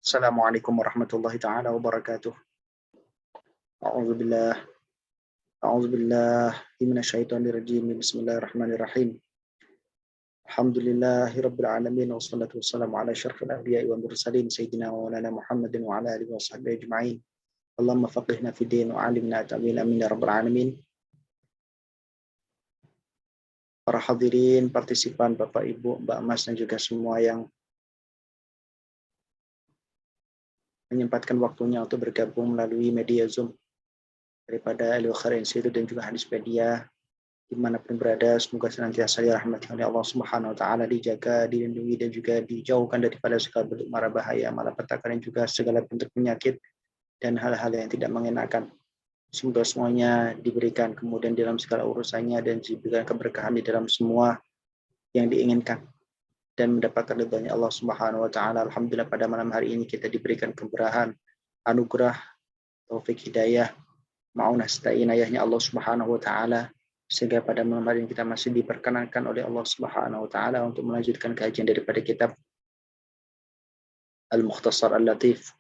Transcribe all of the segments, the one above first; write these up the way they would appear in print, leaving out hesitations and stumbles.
Assalamualaikum warahmatullahi taala wabarakatuh. A'udzubillah a'udzubillah minasyaitonir rajim. Bismillahirrahmanirrahim. Alhamdulillahirabbil alamin wassalatu wassalamu ala asyrafil anbiya'i wal mursalin sayyidina wa maulana Muhammadin wa ala alihi washabbihi ajma'in. Allahumma faqihna fid din wa 'allimna ta'wil amin ya rabbal alamin. Para hadirin, partisipan, Bapak Ibu, Mbak Mas dan juga semua yang menyempatkan waktunya untuk bergabung melalui media Zoom daripada Al-Bukhari Institute dan juga Hadispedia dimanapun berada, semoga senantiasa dirahmati oleh Allah Subhanahu Wa Taala, dijaga, dilindungi dan juga dijauhkan daripada segala bentuk mara bahaya, malapetaka dan juga segala bentuk penyakit dan hal-hal yang tidak mengenakan. Semoga semuanya diberikan kemudian dalam segala urusannya dan diberikan keberkahan di dalam semua yang diinginkan dan mendapatkan ridhonya Allah Subhanahu Wa Taala. Alhamdulillah pada malam hari ini kita diberikan keberkahan, anugerah, taufik hidayah, ma'unah serta inayahnya Allah Subhanahu Wa Taala, sehingga pada malam hari ini kita masih diperkenankan oleh Allah Subhanahu Wa Taala untuk melanjutkan kajian daripada kitab Al-Mukhtasar Al-Latif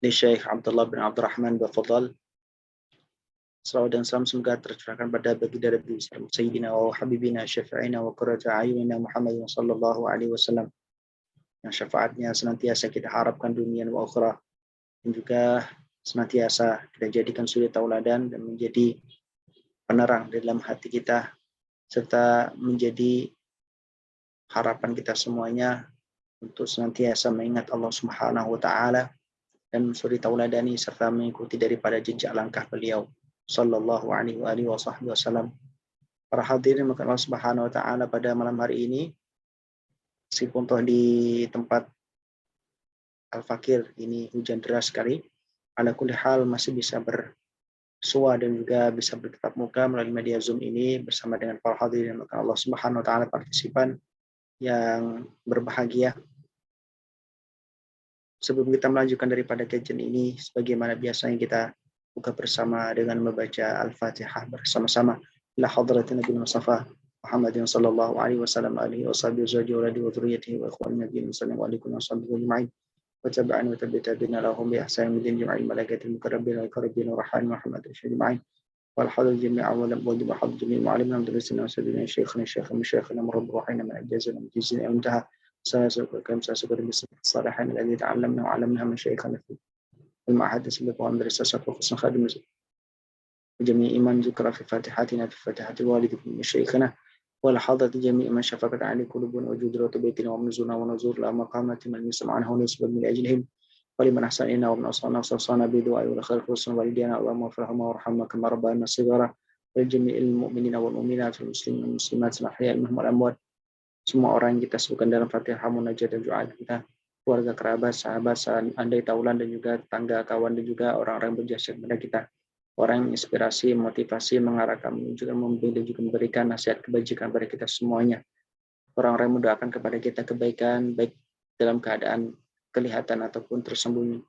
di Syekh Abdullah bin Abdurrahman Bafadal. Salawat dan salam semoga tercurahkan pada baginda Nabi Sayyidina wa Habibina Syafi'ina wa Qurrata A'yunina Muhammad sallallahu alaihi wasallam, yang syafaatnya senantiasa kita harapkan dunia dan akhirat, dan juga senantiasa kita jadikan suri tauladan dan menjadi penerang dalam hati kita, serta menjadi harapan kita semuanya untuk senantiasa mengingat Allah Subhanahu wa Ta'ala dan suri tauladani serta mengikuti daripada jejak langkah beliau sallallahu alaihi wasallam. Para hadirin maka Allah Subhanahu wa Ta'ala, pada malam hari ini meskipun toh di tempat Al-Fakir ini hujan deras sekali, ala kulli hal masih bisa bersua dan juga bisa bertatap muka melalui media Zoom ini bersama dengan para hadirin maka Allah Subhanahu wa Ta'ala, partisipan yang berbahagia. Sebelum kita melanjutkan daripada kajian ini, sebagaimana biasanya kita buka bersama dengan membaca Al-Fatihah bersama-sama ila hadratin Nabi Mustafa Muhammadin sallallahu alaihi wasallam alihi washabihi wa dzurriyyatihi wa ikhwani nabiyyin sallallahu alaihi wasallam ajma'in wa tabi'an wa tabi'ina lahum bi ihsanin min jami'il malaikatil muqarrabin wal qaribin wa rahman Muhammad ajma'in wal hadal jami'a wa lam wajib hadal jami'a ma'alimna mudarrisina wa sayyidina syekhana syekhana murabbihina min ajazina mujizina intaha سأسألكم الصالحين الذي تعلمنا وعلمنا من شيخنا في المعهد السابق ومدرسة وحسن خادم وجميع من ذكر في فاتحاتنا في فاتحة الوالد من شيخنا ولحظة جميع من شفقت عليه قلوبنا وجود بيتنا ومنزلنا ونزور لا مقامات من يسمع عنه ونسبة من أجلهم ولمن أحسن إلينا ومن أصلنا وصلنا بدعاء والخير خصوصا والدينا اللهم اغفرهما وارحمهما كما ربنا صغارا ولجميع المؤمنين والمؤمنات والمسلمين والمسلمات الأحياء منهم والأموات. Semua orang yang kita sebutkan dalam Fatihah, munajat dan doa kita, keluarga, kerabat, sahabat, andai taulan dan juga tetangga, kawan dan juga orang-orang berjasa kepada kita. Orang yang inspirasi, motivasi, mengarahkan, menunjukkan, membimbing dan juga memberikan nasihat kebajikan kepada kita semuanya. Orang-orang yang mendoakan kepada kita kebaikan, baik dalam keadaan kelihatan ataupun tersembunyi.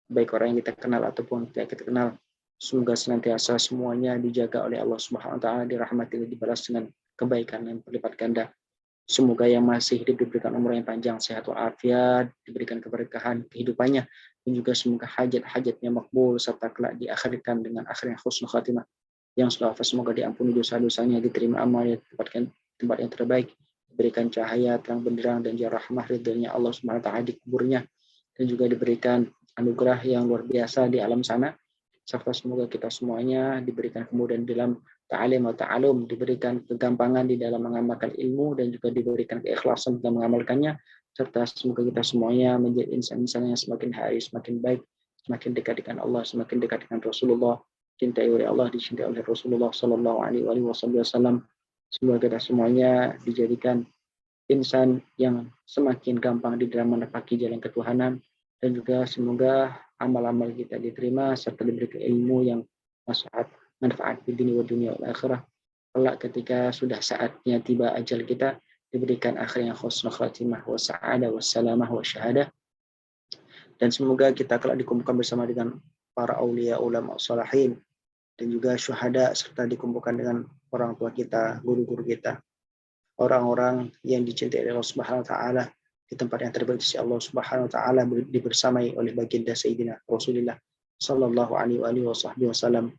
Baik orang yang kita kenal ataupun tidak kita kenal. Semoga senantiasa semuanya dijaga oleh Allah Subhanahu wa Ta'ala, dirahmati dan dibalas dengan kebaikan yang berlipat ganda. Semoga yang masih hidup diberikan umur yang panjang, sehat walafiat, diberikan keberkahan kehidupannya, dan juga semoga hajat-hajatnya makbul, serta kelak diakhirkan dengan akhir yang husnul khatimah. Yang sudah wafat semoga diampuni dosa-dosanya, diterima amalnya, ditempatkan tempat yang terbaik, diberikan cahaya terang benderang dan jarah rahmah ridhonya Allah Subhanahu wa Ta'ala di kuburnya, dan juga diberikan anugerah yang luar biasa di alam sana, serta semoga kita semuanya diberikan kemudahan dalam ta'alim atau ta'alum, diberikan kegampangan di dalam mengamalkan ilmu dan juga diberikan keikhlasan dalam mengamalkannya, serta semoga kita semuanya menjadi insan-insan yang semakin hari semakin baik, semakin dekat dengan Allah, semakin dekat dengan Rasulullah, cintai oleh Allah, dicintai oleh Rasulullah sallallahu alaihi wasallam. Semoga kita semuanya dijadikan insan yang semakin gampang di dalam menepati jalan ketuhanan, dan juga semoga amal-amal kita diterima serta diberikan ilmu yang manfaat di dunia wal akhirah. Kelak ketika sudah saatnya tiba ajal kita, diberikan akhir yang husnul khatimah wa sa'adah wa salamah wa syahadah. Dan semoga kita kelak dikumpulkan bersama dengan para aulia ulama salihin dan juga syuhada, serta dikumpulkan dengan orang tua kita, guru-guru kita, orang-orang yang dicintai oleh Allah Subhanahu wa Ta'ala, di tempat yang terbaik di sisi Allah Subhanahu wa taala, dibersamai oleh baginda Sayyidina Rasulullah sallallahu alaihi wasallam.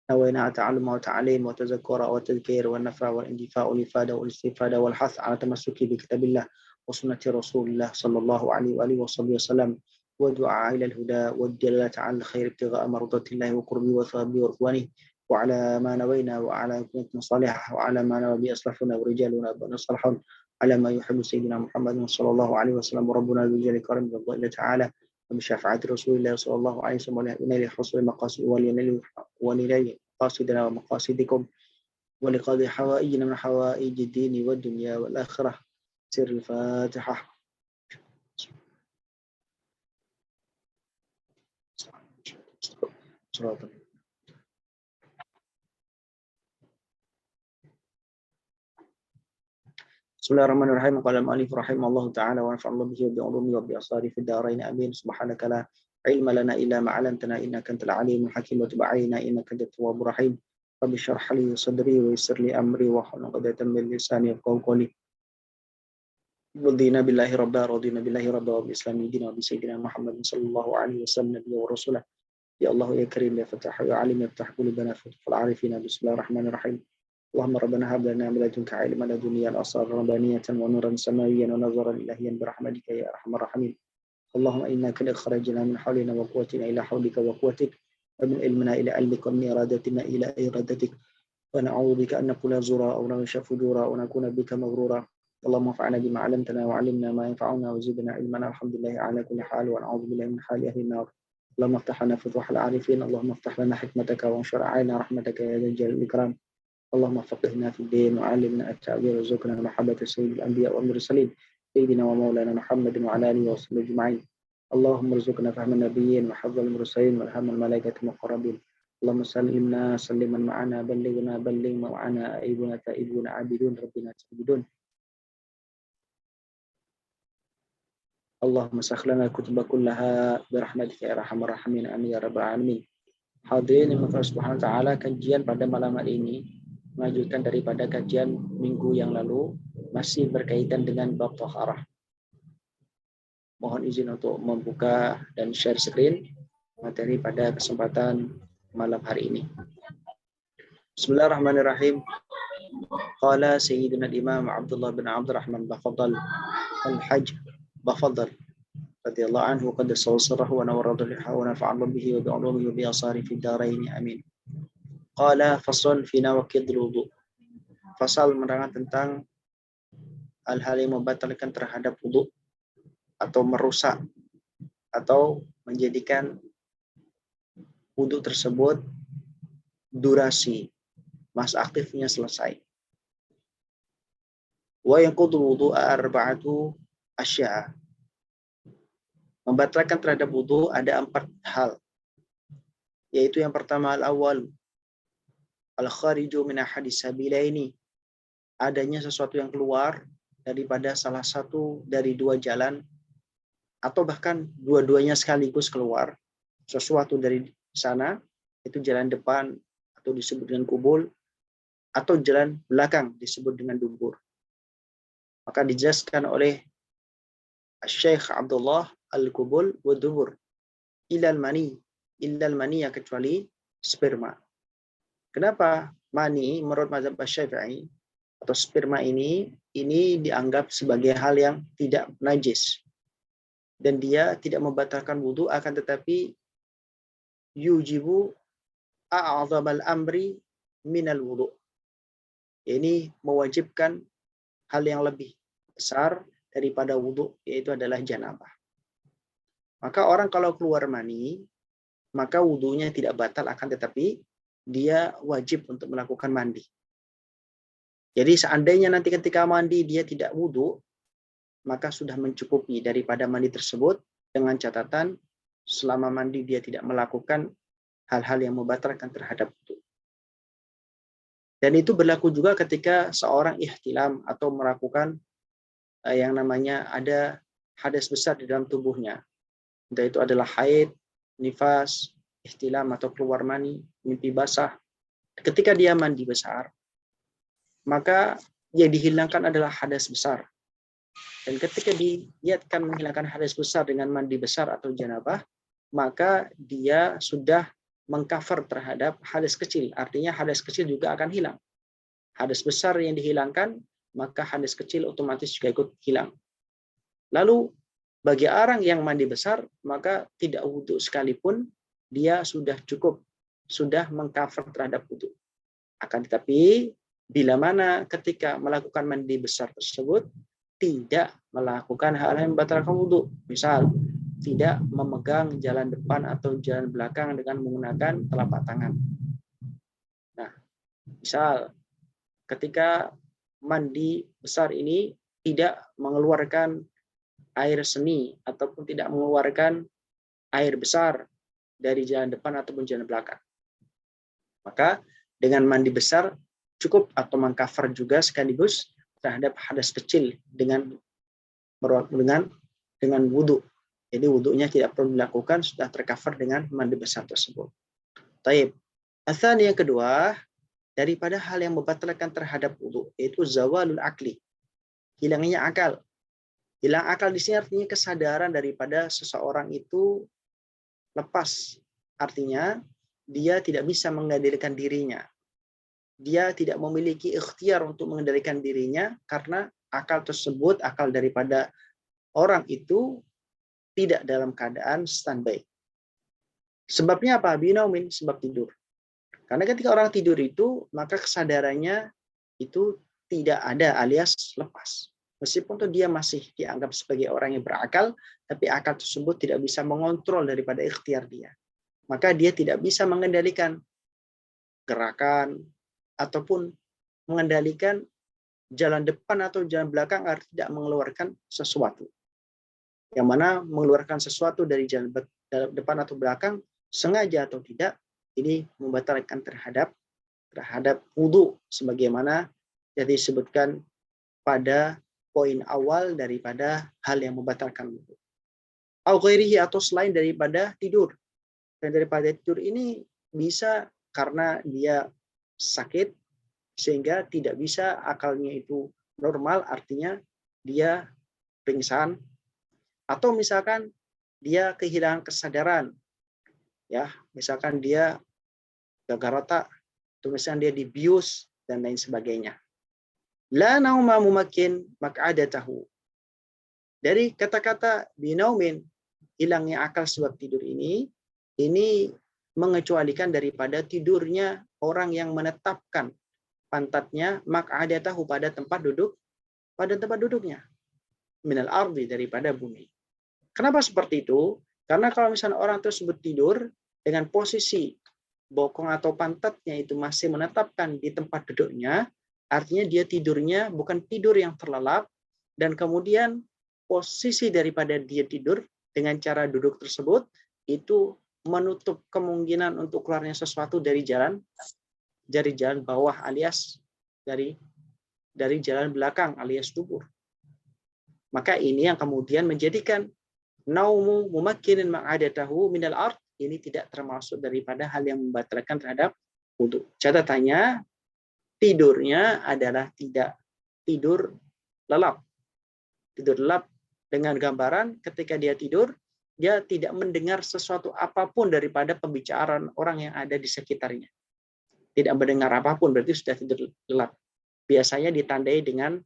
نوينا تعلم وتعليم وتذكر وتذكير والنفع والاندفاع والإفادة والاستفادة والحث على تمسك بكتاب الله وسنة رسول الله صلى الله عليه وآله وسلم ودعاء إلى الهدى والدلالة على الخير ابتغاء مرضات الله وقربه وثوابه ورضوانه وعلى ما نوينا وعلى كنتم صالحة وعلى ما نوى به أسلافنا ورجالنا بنا صالحون على ما يحب سيدنا محمد صلى الله عليه وسلم وربنا ذو الجلال الكريم رضي الله تعالى وبشفاعة رسول الله صلى الله عليه وسلم ولنيل حصول المقاصد ولنيل مقاصدنا ومقاصدكم ولقضاء حوائجنا من حوائج الدين والدنيا والآخرة. سر الفاتحة. Bismillahirrahmanirrahim. Qala al-mu'allif rahimahullahu ta'ala wa nafa'ana bihi wa bi'ulumihi wa bi'asari fid dharain amin. Subhanaka la ilma lana illa ma 'allamtana innaka antal alimul hakim wa tub 'alaina innaka antat tawwabur rahim. Rabbi shrah li sadri wa yassir li amri wa hlul 'uqdatam min lisani yafqahu qawli. Radina billahi rabba radina billahi rabba wa bi islami dina wa bi sayyidina Muhammad sallallahu alaihi wasallam nabiyya wa rasulah. Ya Allah ya karim ya fatah ya alim ya ftah qulubana fathul arifina. Bismillahirrahmanirrahim. اللهم ربنا هب لنا من لدنك علما لدنيا الأسرار ربانية ونورا سماويا ونظرا إلهيا برحمتك يا أرحم الراحمين. اللهم إنا قد أخرجنا من حولنا وقوتنا إلى حولك وقوتك ومن علمنا إلى علمك ومن إرادتنا إلى إرادتك ونعوذ بك أن نقول زورا أو نغش فجورا ونكون بك مغرورا. اللهم انفعنا بما علمتنا وعلمنا ما ينفعنا وزدنا علما. الحمد لله على كل حال ونعوذ بالله من حال أهل النار. اللهم افتح لنا فتوح العارفين. اللهم افتح لنا حكمتك وانشر علينا رحمتك يا ذا الجلال والإكرام. اللهم فقهنا في الدين وعلمنا التأويل وارزقنا محبة سيد الأنبياء والمرسلين سيدنا ومولانا محمد وعلى آله وصحبه أجمعين. اللهم ارزقنا فهم النبيين وحفظ المرسلين والهم الملائكة المقربين. اللهم سلمنا سلما معنا بلغنا بلغ معنا أيبنا تائبون عابدون ربنا سجدون. اللهم سخ لنا الكتب كلها برحمتك يا أرحم الراحمين آمين يا رب العالمين. Hadirin yang Allah Subhanahu wa taala, kajian pada malam hari ini melanjutkan daripada kajian minggu yang lalu, masih berkaitan dengan bab taharah. Mohon izin untuk membuka dan share screen materi pada kesempatan malam hari ini. Bismillahirrahmanirrahim. Qala Sayyidina Imam Abdullah bin Abdurrahman Bafadal al-Hajj Bafadal radhiyallahu anhu qad sawsarahu wa nawara dhaliha wa nafa'ana bihi wa bi'ulumihi wa bi'asari fid dharain amin. Qala fasal fi nawaqidil wudu. Fasal menerangkan tentang hal-hal yang membatalkan terhadap wudu atau merusak atau menjadikan wudu tersebut durasi masa aktifnya selesai. Wa yanqudul wudu'a arba'atu asya'. Membatalkan terhadap wudu ada 4 hal. Yaitu yang pertama al-awwal al-khariju min ahadis sabilaini. Adanya sesuatu yang keluar daripada salah satu dari 2 jalan atau bahkan dua-duanya sekaligus keluar. Sesuatu dari sana itu jalan depan atau disebut dengan kubul, atau jalan belakang disebut dengan dubur. Maka dijelaskan oleh Syekh Abdullah al-kubul wa dubur ilal mani ya kecuali sperma. Kenapa mani menurut mazhab Syafi'i atau sperma ini dianggap sebagai hal yang tidak najis dan dia tidak membatalkan wudu, akan tetapi yujibu a'dhamal amri minal wudu. Ini mewajibkan hal yang lebih besar daripada wudu, yaitu adalah janabah. Maka orang kalau keluar mani, maka wudunya tidak batal, akan tetapi dia wajib untuk melakukan mandi. Jadi seandainya nanti ketika mandi dia tidak wudu, maka sudah mencukupi daripada mandi tersebut, dengan catatan selama mandi dia tidak melakukan hal-hal yang membatalkan terhadap wudu. Dan itu berlaku juga ketika seorang ihtilam atau melakukan yang namanya ada hadas besar di dalam tubuhnya. Entah itu adalah haid, nifas, ihtilam atau keluar mani, mimpi basah. Ketika dia mandi besar, maka yang dihilangkan adalah hadas besar. Dan ketika diniatkan menghilangkan hadas besar dengan mandi besar atau janabah, maka dia sudah mengcover terhadap hadas kecil. Artinya hadas kecil juga akan hilang. Hadas besar yang dihilangkan, maka hadas kecil otomatis juga ikut hilang. Lalu bagi orang yang mandi besar, maka tidak wudhu sekalipun, dia sudah cukup, sudah mengcover terhadap wudhu. Akan tetapi, bila mana ketika melakukan mandi besar tersebut, tidak melakukan hal yang membatalkan wudhu. Misal, tidak memegang jalan depan atau jalan belakang dengan menggunakan telapak tangan. Nah, misal ketika mandi besar ini tidak mengeluarkan air seni ataupun tidak mengeluarkan air besar dari jalan depan ataupun jalan belakang. Maka dengan mandi besar cukup atau mengcover juga sekaligus terhadap hadas kecil dengan wudhu. Jadi wudhunya tidak perlu dilakukan, sudah tercover dengan mandi besar tersebut. Taib. Asal yang kedua, daripada hal yang membatalkan terhadap wudhu, yaitu zawalul akli, hilangnya akal. Hilang akal di sini artinya kesadaran daripada seseorang itu lepas. Artinya dia tidak bisa mengendalikan dirinya. Dia tidak memiliki ikhtiar untuk mengendalikan dirinya karena akal tersebut, akal daripada orang itu tidak dalam keadaan standby. Sebabnya apa? Binaumin, sebab tidur. Karena ketika orang tidur itu, maka kesadarannya itu tidak ada alias lepas. Meskipun tuh dia masih dianggap sebagai orang yang berakal, tapi akal tersebut tidak bisa mengontrol daripada ikhtiar dia. Maka dia tidak bisa mengendalikan gerakan ataupun mengendalikan jalan depan atau jalan belakang agar tidak mengeluarkan sesuatu. Yang mana mengeluarkan sesuatu dari jalan depan atau belakang, sengaja atau tidak, ini membatalkan terhadap wudhu, sebagaimana yang disebutkan pada poin awal daripada hal yang membatalkan wudhu. Atau selain daripada tidur. Dan daripada tidur ini bisa karena dia sakit, sehingga tidak bisa akalnya itu normal, artinya dia pingsan, atau misalkan dia kehilangan kesadaran, ya, misalkan dia gagal otak, atau misalkan dia dibius dan lain sebagainya. La nauma mumakin mak'adatahu. Dari kata-kata binaumin, hilangnya akal sebab tidur ini mengecualikan daripada tidurnya orang yang menetapkan pantatnya mak'adatahu pada tempat duduknya, minal ardi, daripada bumi. Kenapa seperti itu? Karena kalau misalnya orang tersebut tidur dengan posisi bokong atau pantatnya itu masih menetapkan di tempat duduknya, artinya dia tidurnya bukan tidur yang terlelap, dan kemudian posisi daripada dia tidur dengan cara duduk tersebut itu menutup kemungkinan untuk keluarnya sesuatu dari jalan bawah alias dari jalan belakang alias dubur. Maka ini yang kemudian menjadikan naumu mumakkinin ma'adatahu minal ard ini tidak termasuk daripada hal yang membatalkan terhadap wudhu. Catatannya, tidurnya adalah tidak tidur lelap. Tidur lelap dengan gambaran ketika dia tidur, dia tidak mendengar sesuatu apapun daripada pembicaraan orang yang ada di sekitarnya. Tidak mendengar apapun, berarti sudah tidur lelap. Biasanya ditandai dengan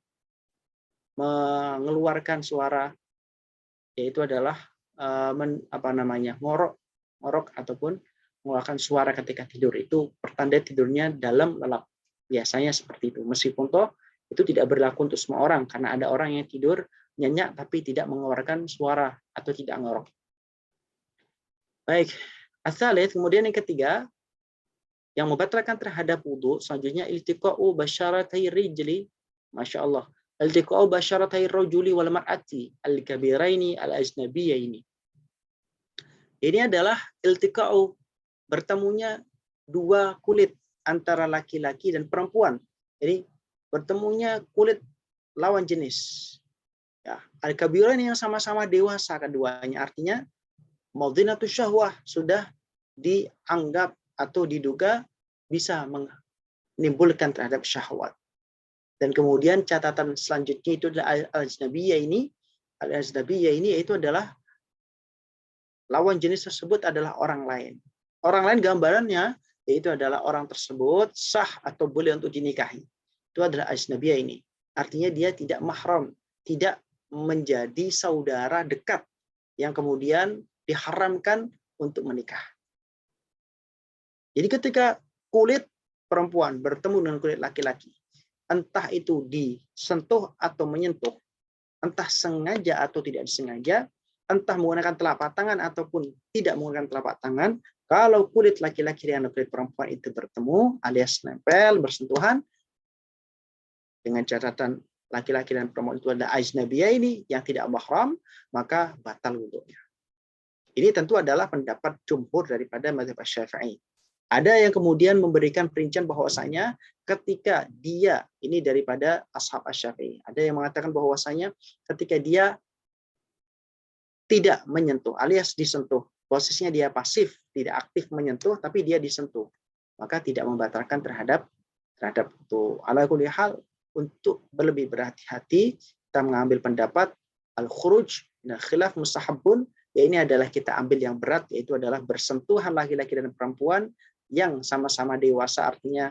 mengeluarkan suara, yaitu adalah ngorok ataupun mengeluarkan suara ketika tidur. Itu pertanda tidurnya dalam lelap. Biasanya seperti itu. Meskipun toh itu tidak berlaku untuk semua orang, karena ada orang yang tidur nyenyak tapi tidak mengeluarkan suara atau tidak ngorok. Baik, as-salis, kemudian yang ketiga yang membatalkan terhadap wudhu, selanjutnya iltiqa'u basyaratai rijli, masya Allah, iltiqa'u basyaratai rajuli wal mar'ati al-kabiraini al-ajnabiyaini. Ini adalah iltiqa'u, bertemunya dua kulit antara laki-laki dan perempuan. Jadi bertemunya kulit lawan jenis. Ya, al-kabiraini yang sama-sama dewasa keduanya, artinya madhinatus syahwah, sudah dianggap atau diduga bisa menimbulkan terhadap syahwat. Dan kemudian catatan selanjutnya itu adalah al-ajnabiyah ini. Al-ajnabiyah ini yaitu adalah lawan jenis tersebut adalah orang lain. Orang lain gambarannya yaitu adalah orang tersebut sah atau boleh untuk dinikahi. Itu adalah ajnabiyah ini. Artinya dia tidak mahram, tidak menjadi saudara dekat yang kemudian diharamkan untuk menikah. Jadi ketika kulit perempuan bertemu dengan kulit laki-laki, entah itu disentuh atau menyentuh, entah sengaja atau tidak disengaja, entah menggunakan telapak tangan ataupun tidak menggunakan telapak tangan, kalau kulit laki-laki dan kulit perempuan itu bertemu alias nempel, bersentuhan, dengan catatan laki-laki dan perempuan itu adalah ajnabiyah ini yang tidak mahram, maka batal wudunya. Ini tentu adalah pendapat jumhur daripada mazhab Syafi'i. Ada yang kemudian memberikan perincian bahwasanya ketika dia, ini daripada ashab Syafi'i, ada yang mengatakan bahwasanya ketika dia tidak menyentuh alias disentuh, posisinya dia pasif, tidak aktif menyentuh, tapi dia disentuh, maka tidak membatalkan terhadap itu. Ala kulli hal, untuk lebih berhati-hati kita mengambil pendapat al-khuruj min khilaf mustahabun, ya ini adalah kita ambil yang berat, yaitu adalah bersentuhan laki-laki dan perempuan yang sama-sama dewasa, artinya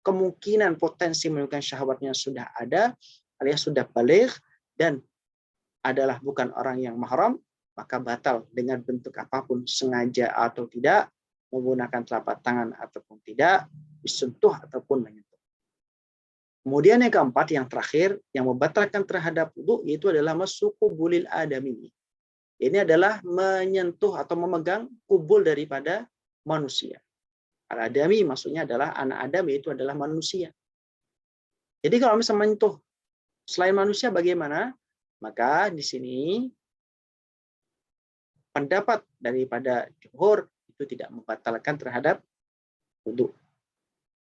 kemungkinan potensi menimbulkan syahwatnya sudah ada alias sudah baligh dan adalah bukan orang yang mahram, maka batal dengan bentuk apapun, sengaja atau tidak, menggunakan telapak tangan ataupun tidak, disentuh ataupun menyentuh. Kemudian yang keempat, yang terakhir, yang membatalkan terhadap wudu, yaitu adalah masuku bulil adami. Ini adalah menyentuh atau memegang kubul daripada manusia. Al-adami maksudnya adalah anak Adam, yaitu adalah manusia. Jadi kalau misalnya menyentuh selain manusia bagaimana? Maka di sini pendapat daripada jumhur itu tidak membatalkan terhadap wudu.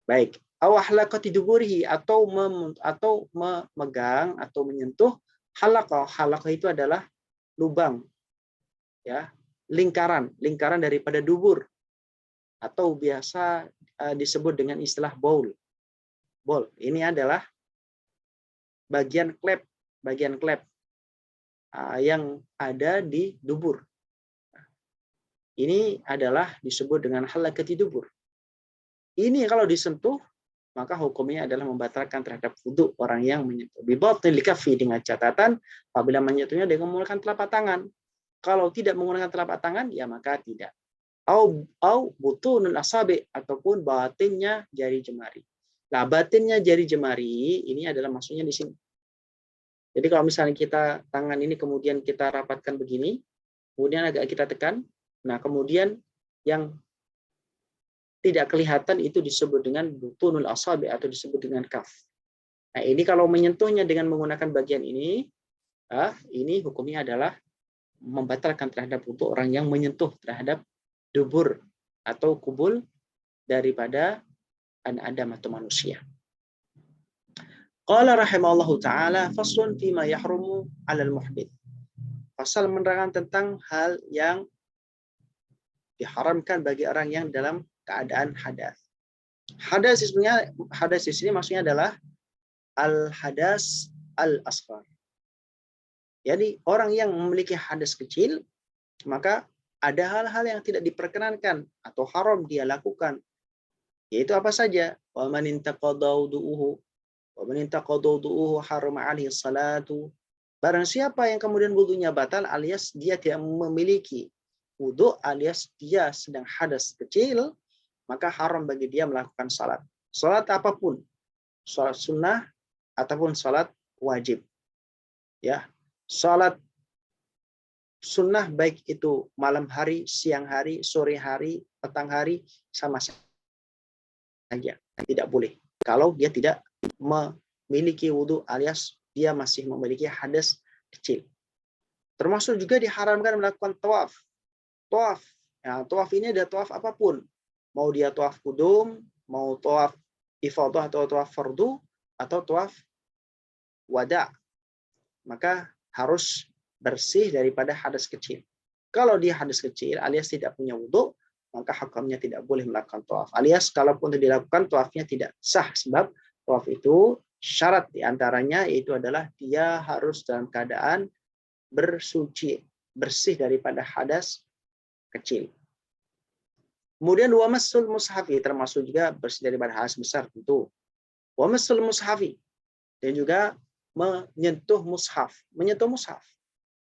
Baik, awahlaqati duburihi atau memegang atau menyentuh halaqah. Halaqah itu adalah lubang, ya, lingkaran daripada dubur, atau biasa disebut dengan istilah baul. Baul ini adalah bagian klep yang ada di dubur. Ini adalah disebut dengan halaqati dubur. Ini kalau disentuh, maka hukumnya adalah membatalkan terhadap wudu orang yang menyentuh. Bibatil kafi, dengan catatan apabila menyentuhnya dengan menggunakan telapak tangan. Kalau tidak menggunakan telapak tangan, ya maka tidak. Au butunul asabi, ataupun batinnya jari jemari. Nah, batinnya jari jemari ini adalah maksudnya di sini. Jadi kalau misalnya kita tangan ini kemudian kita rapatkan begini, kemudian agak kita tekan, nah kemudian yang tidak kelihatan itu disebut dengan butunul asabi atau disebut dengan kaf. Nah, ini kalau menyentuhnya dengan menggunakan bagian ini hukumnya adalah membatalkan terhadap wudu orang yang menyentuh terhadap dubur atau kubul daripada anak Adam atau manusia. Qala rahimallahu ta'ala faslun fima yahrumu 'alal muhdits. Pasal menerangkan tentang hal yang diharamkan bagi orang yang dalam keadaan hadas. Hadas di sini maksudnya adalah al-hadas al-asghar. Jadi orang yang memiliki hadas kecil, maka ada hal-hal yang tidak diperkenankan atau haram dia lakukan. Yaitu apa saja? Wa man intaqada wudu'uhu harama 'alaihi salatu. Barang siapa yang kemudian wudunya batal alias dia tidak memiliki wudu alias dia sedang hadas kecil, maka haram bagi dia melakukan salat. Salat apapun, salat sunnah ataupun salat wajib. Ya, salat sunnah baik itu malam hari, siang hari, sore hari, petang hari, sama saja. Tidak boleh. Kalau dia tidak memiliki wudu alias dia masih memiliki hadas kecil. Termasuk juga diharamkan melakukan tawaf. Tawaf. Ya, tawaf ini ada tawaf apapun. Mau dia tawaf kudum, mau tawaf ifadah atau tawaf fardu, atau tawaf wada. Maka harus bersih daripada hadas kecil. Kalau dia hadas kecil alias tidak punya wudu, maka hukumnya tidak boleh melakukan tawaf. Alias kalaupun dilakukan tawafnya tidak sah sebab tawaf itu Syarat diantaranya yaitu adalah dia harus dalam keadaan bersuci, bersih daripada hadas kecil. Kemudian wa massul mushafi, termasuk juga bersih daripada hadas besar tentu. Wa massul mushafi, dan juga menyentuh mushaf, menyentuh mushaf.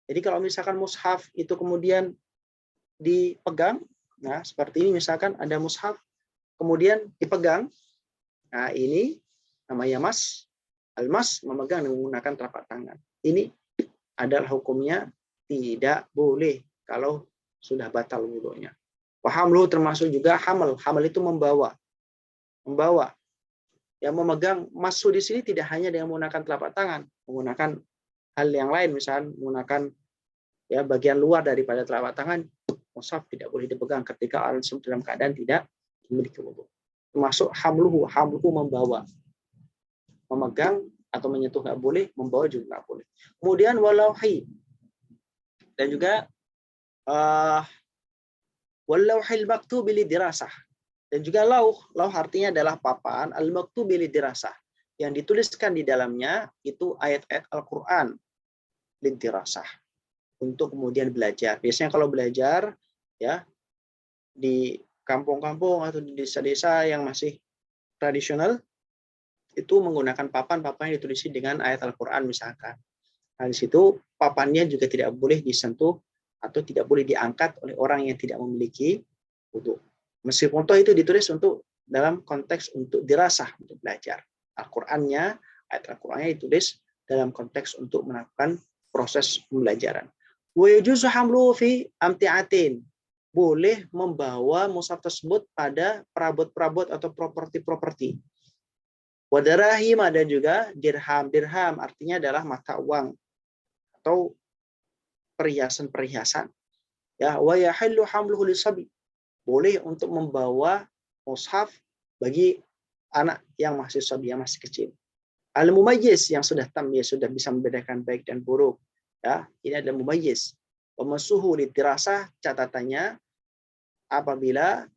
Jadi kalau misalkan mushaf itu kemudian dipegang, nah seperti ini misalkan ada mushaf, kemudian dipegang, nah ini namanya mas. Al-mas memegang dengan menggunakan telapak tangan. Ini adalah hukumnya tidak boleh kalau sudah batal wudunya. Wahamlu termasuk juga hamal. Hamal itu membawa. Membawa. Yang memegang masu di sini tidak hanya dengan menggunakan telapak tangan, menggunakan hal yang lain, misalnya menggunakan ya bagian luar daripada telapak tangan. Mushaf tidak boleh dipegang ketika orang dalam keadaan tidak memiliki wudu. Termasuk hamluhu membawa. Memegang atau menyentuh nggak boleh, membawa juga nggak boleh. Kemudian walauhi, dan juga walauhil maktubi lidirasah, dan juga lauh artinya adalah papan al-maktubi lidirasah, yang dituliskan di dalamnya itu ayat-ayat Al-Qur'an lidirasah, untuk kemudian belajar. Biasanya kalau belajar ya di kampung-kampung atau di desa-desa yang masih tradisional itu menggunakan papan yang ditulisi dengan ayat Al-Qur'an misalkan. Nah, di situ papannya juga tidak boleh disentuh atau tidak boleh diangkat oleh orang yang tidak memiliki wudu. Meskipun itu ditulis untuk dalam konteks untuk dirasah, untuk belajar. Al-Qur'annya, ayat Al-Qur'annya ditulis dalam konteks untuk melakukan proses pembelajaran. Wa yajuzu hamluhu fi amti'atin. Boleh membawa mushaf tersebut pada perabot-perabot atau properti-properti. Wadarahim, dan juga dirham. Dirham artinya adalah mata uang atau perhiasan-perhiasan. Ya, wa yahillu hamluhu lisabi. Boleh untuk membawa mushaf bagi anak yang masih sabi, yang masih kecil. Al-mumayyiz, yang sudah tamyiz, sudah bisa membedakan baik dan buruk. Ya, ini adalah mumayyiz. Pemasuhu lidirasah, catatannya apabila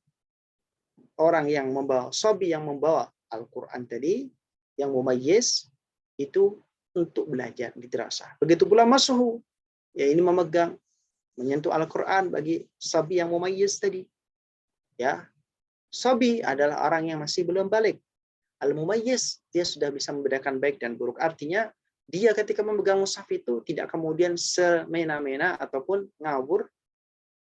orang yang membawa sabi, yang membawa Al-Quran tadi, yang mumayyiz itu untuk belajar di dirasah. Begitu pula masuhu, ya ini memegang, menyentuh Al-Quran bagi sabi yang mumayyiz tadi. Ya, sabi adalah orang yang masih belum balik. Al-mumayyiz, dia sudah bisa membedakan baik dan buruk. Artinya, dia ketika memegang mushaf itu tidak kemudian semena-mena ataupun ngawur.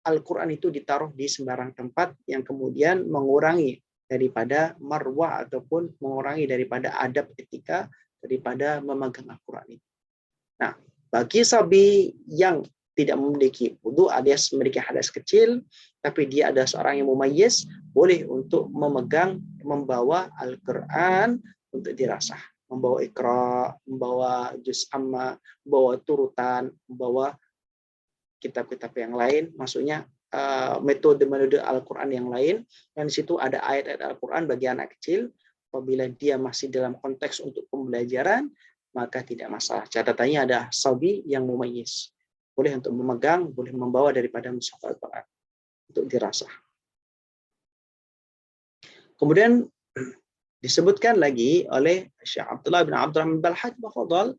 Al-Quran itu ditaruh di sembarang tempat yang kemudian mengurangi daripada marwah ataupun mengurangi daripada adab etika daripada memegang Al-Quran itu. Nah, bagi sabi yang tidak memiliki wudu alias memiliki hadas kecil, tapi dia ada seorang yang mumayyiz, boleh untuk memegang, membawa Al-Quran untuk dirasah. Membawa Iqra, membawa Juz Amma, membawa turutan, membawa kitab-kitab yang lain, maksudnya metode-metode Al-Quran yang lain, dan di situ ada ayat-ayat Al-Quran bagi anak kecil. Apabila dia masih dalam konteks untuk pembelajaran, maka tidak masalah. Catatannya ada sabi yang mumayyiz. Boleh untuk memegang, boleh membawa daripada mushaf Al-Quran untuk dirasah. Kemudian disebutkan lagi oleh Syekh Abdullah bin Abdurrahman Balhaj Bafadal,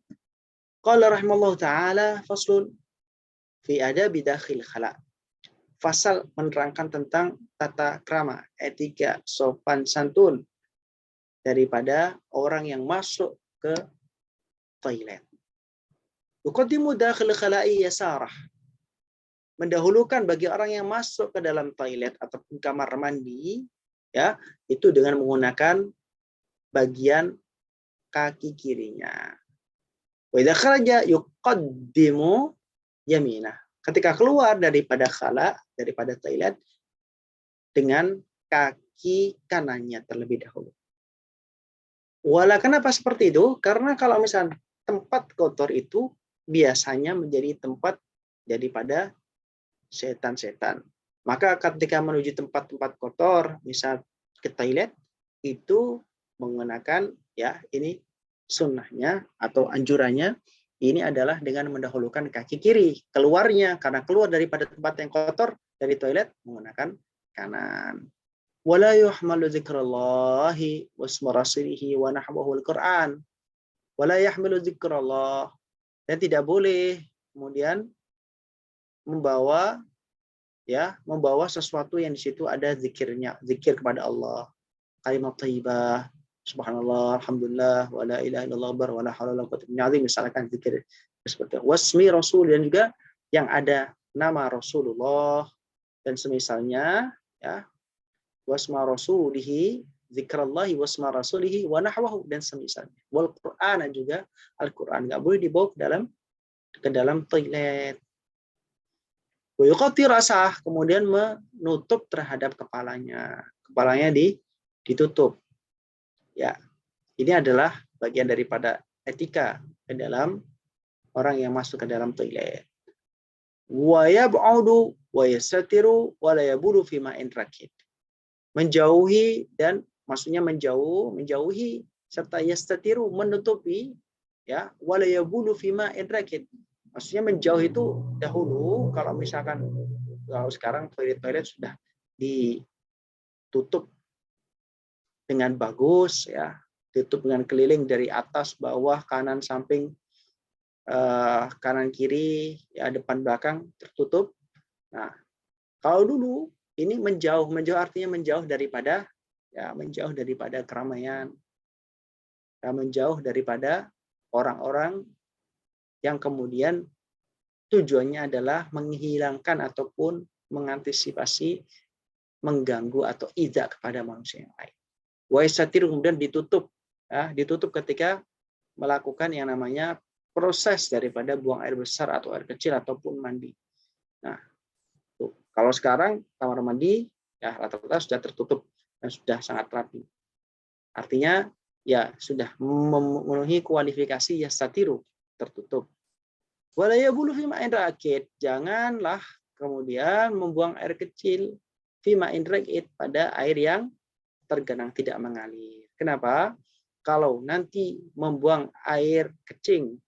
qala rahimallahu ta'ala faslun fi adabi dakhil khala. Fasal menerangkan tentang tata krama, etika, sopan santun daripada orang yang masuk ke toilet. Yuqaddimu dakhil khala'i yasarah. Mendahulukan bagi orang yang masuk ke dalam toilet ataupun kamar mandi, ya, itu dengan menggunakan bagian kaki kirinya. Wa idza kharaja yuqaddimu yaminah. Ketika keluar daripada khala, daripada toilet, dengan kaki kanannya terlebih dahulu. Wala, kenapa seperti itu? Karena kalau misalnya tempat kotor itu biasanya menjadi tempat daripada setan-setan. Maka ketika menuju tempat-tempat kotor, misal ke toilet, itu menggunakan, ya ini sunnahnya atau anjurannya, ini adalah dengan mendahulukan kaki kiri keluarnya, karena keluar daripada tempat yang kotor dari toilet menggunakan kanan. Wala yuhmalu dzikrallahi wasma rasulihi wa nahwahu al-Qur'an. Wala yahmilu dzikrallah, dan tidak boleh kemudian membawa sesuatu yang di situ ada zikirnya, zikir kepada Allah, kalimat thayyibah, subhanallah, alhamdulillah, wala ilaha illallah, wala haula wala quwwata illa billah, misalkan zikir seperti itu. Wasmi rasul, dan juga yang ada nama Rasulullah dan semisalnya, ya, wasma rasulihi, zikrallahi wasma rasulihi wa nahwahu, dan semisalnya. Wal Qur'an, juga Al-Qur'an enggak boleh dibawa ke dalam toilet. Wa yuqati rasah, kemudian menutup terhadap kepalanya. Kepalanya ditutup. Ya. Ini adalah bagian daripada etika ke dalam orang yang masuk ke dalam toilet. Wa yab'udu wa yastatiru wa la yabulu fi ma'in rakid. Menjauhi, dan maksudnya menjauhi, serta yastatiru, menutupi, ya, wa la yabulu fi ma'in rakid. Maksudnya menjauh itu dahulu, kalau misalkan kalau sekarang toilet sudah ditutup dengan bagus, ya, tutup dengan keliling dari atas, bawah, kanan, samping, kanan kiri, ya, depan belakang tertutup. Nah, kalau dulu ini menjauh artinya menjauh daripada keramaian, ya, menjauh daripada orang-orang yang kemudian tujuannya adalah menghilangkan ataupun mengantisipasi, mengganggu atau iza kepada manusia yang lain. Wa yasatir, kemudian ditutup, ya, ditutup ketika melakukan yang namanya proses daripada buang air besar atau air kecil ataupun mandi. Nah, tuh. Kalau sekarang kamar mandi, ya, rata-rata sudah tertutup dan sudah sangat rapi. Artinya, ya, sudah memenuhi kualifikasi yastatiru, tertutup. Wala yabulu fi ma'in rakid, janganlah kemudian membuang air kecil fi ma'in rakid, pada air yang tergenang tidak mengalir. Kenapa? Kalau nanti membuang air kecil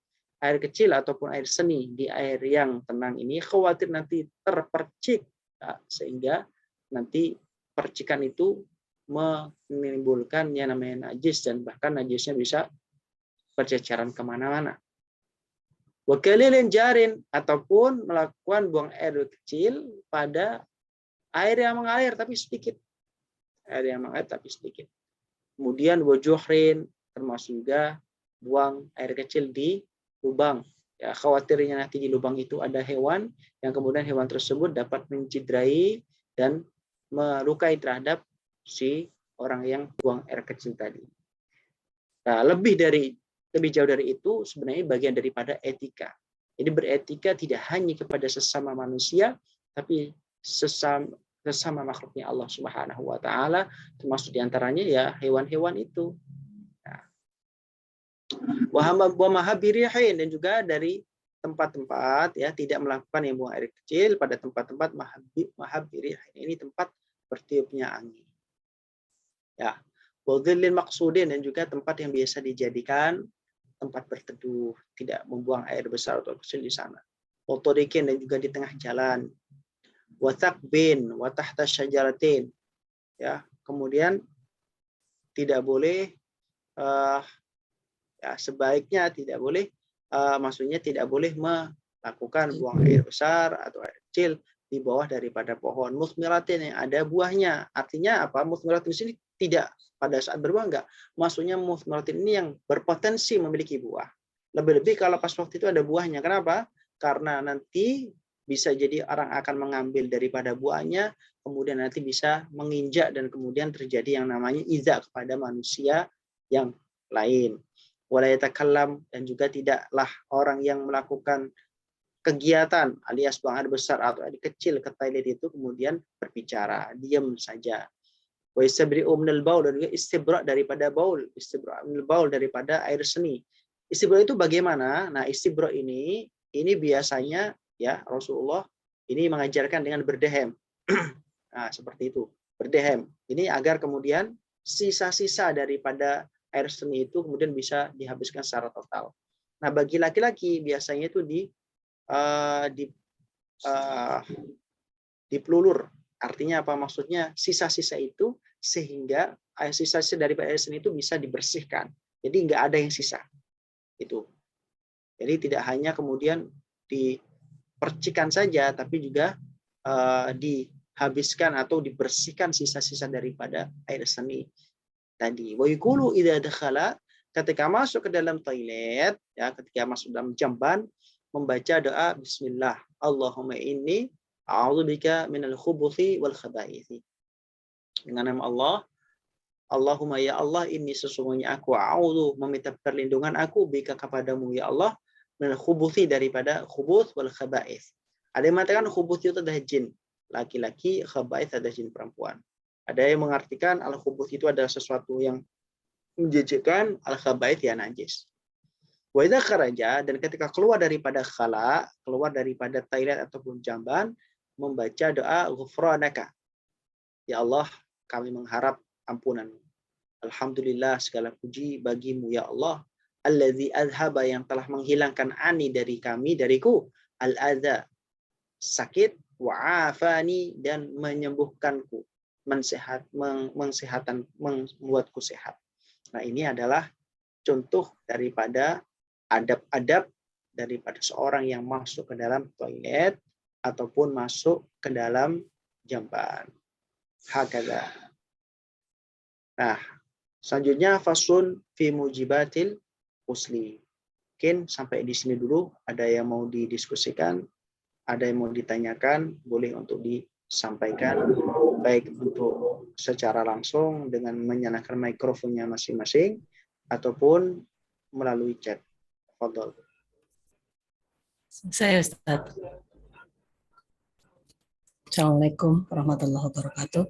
ataupun air seni di air yang tenang ini, khawatir nanti terpercik, ya, sehingga nanti percikan itu menimbulkan yang namanya najis, dan bahkan najisnya bisa berceceran kemana-mana. Wakalilin jarin, ataupun melakukan buang air kecil pada air yang mengalir tapi sedikit. Air yang mengalir tapi sedikit. Kemudian wajuhrin, termasuk juga buang air kecil di lubang. Ya, khawatirnya nanti di lubang itu ada hewan, yang kemudian hewan tersebut dapat mencederai dan melukai terhadap si orang yang buang air kecil tadi. Nah, lebih jauh dari itu sebenarnya bagian daripada etika. Jadi beretika tidak hanya kepada sesama manusia, tapi sesama makhluknya Allah Subhanahu wa taala, termasuk diantaranya ya hewan-hewan itu. Wa mahabirihin, dan juga dari tempat-tempat, ya, tidak melakukan yang buang air kecil pada tempat-tempat mahabirihin. Ini tempat bertiupnya angin. Ya. Wa dhillil maqsudin, dan juga tempat yang biasa dijadikan tempat berteduh, tidak membuang air besar atau kecil di sana. Watorikin, dan juga di tengah jalan. Wathaqbin, wa tahta syajaratin. Ya, kemudian tidak boleh, ya, sebaiknya tidak boleh, maksudnya tidak boleh melakukan buang air besar atau air kecil di bawah daripada pohon muthmiratin yang ada buahnya. Artinya apa? Muthmiratin di sini tidak pada saat berbuah, enggak. Maksudnya muthmiratin ini yang berpotensi memiliki buah. Lebih-lebih kalau pas waktu itu ada buahnya. Kenapa? Karena nanti bisa jadi orang akan mengambil daripada buahnya, kemudian nanti bisa menginjak dan kemudian terjadi yang namanya iza kepada manusia yang lain. Wala yatakallam, dan juga tidaklah orang yang melakukan kegiatan alias buang air besar atau air kecil ke toilet itu kemudian berbicara, diam saja. Wa istabri'u minal baul, dan juga istibra daripada baul, istibra minal baul, daripada air seni. Istibra itu bagaimana? Nah, istibra ini biasanya, ya, Rasulullah ini mengajarkan dengan berdehem. Nah, seperti itu, berdehem. Ini agar kemudian sisa-sisa daripada air seni itu kemudian bisa dihabiskan secara total. Nah, bagi laki-laki biasanya itu dipelulur. Artinya apa? Maksudnya sisa-sisa itu, sehingga sisa-sisa dari air seni itu bisa dibersihkan. Jadi nggak ada yang sisa. Itu. Jadi tidak hanya kemudian dipercikan saja, tapi juga dihabiskan atau dibersihkan sisa-sisa daripada air seni tadi. Wa yaqulu idza dakhala, ketika masuk ke dalam toilet, ya, ketika masuk dalam jamban, membaca doa bismillah. Allahumma inni a'udzubika minal khubuthi wal khabaithi. Dengan nama Allah, Allahumma ya Allah, ini sesungguhnya aku a'udzu, meminta perlindungan aku bika kepadamu ya Allah, minal khubuthi, daripada khubuth wal khaba'ith. Ada yang mengatakan khubuth itu adalah jin laki-laki, khaba'ith adalah jin perempuan. Ada yang mengartikan al khubuth itu adalah sesuatu yang menjijikkan, al khaba'ith ya najis. Wa idza kharaja, dan ketika keluar daripada khala, keluar daripada toilet ataupun jamban, membaca doa ghufranaka. Ya Allah, kami mengharap ampunan. Alhamdulillah, segala puji bagimu ya Allah. Allazi azhaba, yang telah menghilangkan ani dari kami, dariku, al-adza, sakit, wa afani, dan menyembuhkanku, membuatku sehat. Nah, ini adalah contoh daripada adab-adab daripada seorang yang masuk ke dalam toilet ataupun masuk ke dalam jamban. Hakada. Nah, selanjutnya fasun fi mujibatil usli. Mungkin sampai di sini dulu. Ada yang mau didiskusikan, ada yang mau ditanyakan, boleh untuk disampaikan, baik untuk secara langsung dengan menyalakan mikrofonnya masing-masing ataupun melalui chat. Fadhol. Saya Ustaz. Assalamualaikum warahmatullahi wabarakatuh.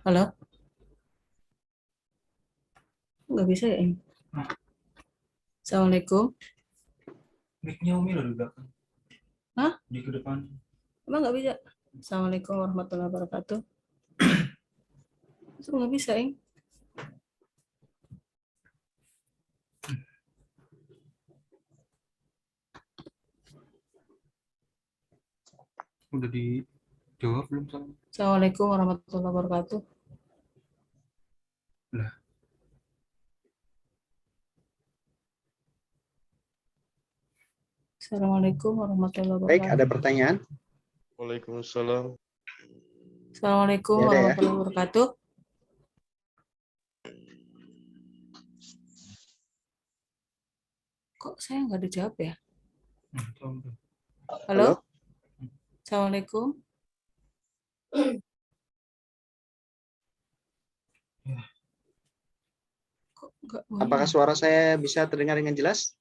Halo? Nggak bisa ya ini? Assalamualaikum. Mic-nya Umi loh di belakang. Hah? Di ke depan. Emang nggak bisa? Assalamualaikum warahmatullahi wabarakatuh. Itu nggak bisa, Ing. Udah dijawab belum salam? Assalamualaikum warahmatullahi wabarakatuh. Lah. Assalamualaikum warahmatullahi Baik, wabarakatuh. ada pertanyaan? Waalaikumsalam. Assalamualaikum Ya, ada ya. warahmatullahi wabarakatuh. Kok saya nggak dijawab ya? Halo? Halo? Assalamualaikum. Kok nggak bunyi? Apakah suara saya bisa terdengar dengan jelas?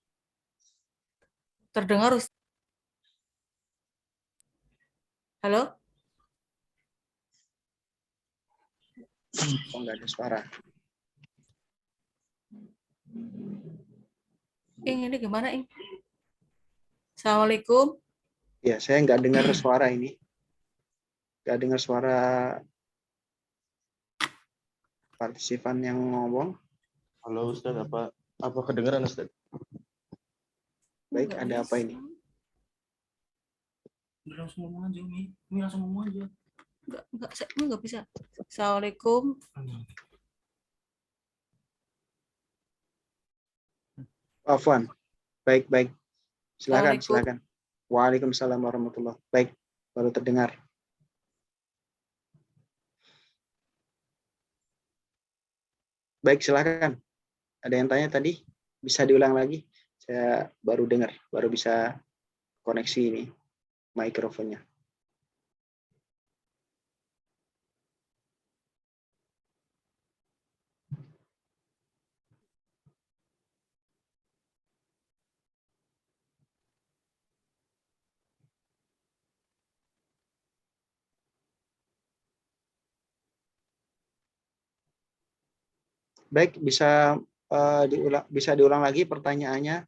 Terdengar, Ustaz? Halo? Oh, nggak ada suara. Ing, ini gimana, Ing? Assalamualaikum. Ya, saya nggak dengar suara ini. Nggak dengar suara partisipan yang ngomong. Halo Ustaz, apa kedengaran Ustaz? Baik, Nggak ada apa bisa. ini? Udah langsung ngomong aja Umi. Umi langsung ngomong aja. Ini nggak bisa. Assalamualaikum. Afwan. Baik, baik. Silakan, Assalamualaikum. silakan. Waalaikumsalam warahmatullahi. Baik, baru terdengar. Baik, silakan. Ada yang tanya tadi? Bisa diulang lagi? Saya baru dengar, baru bisa koneksi ini mikrofonnya. Baik, bisa diulang lagi pertanyaannya,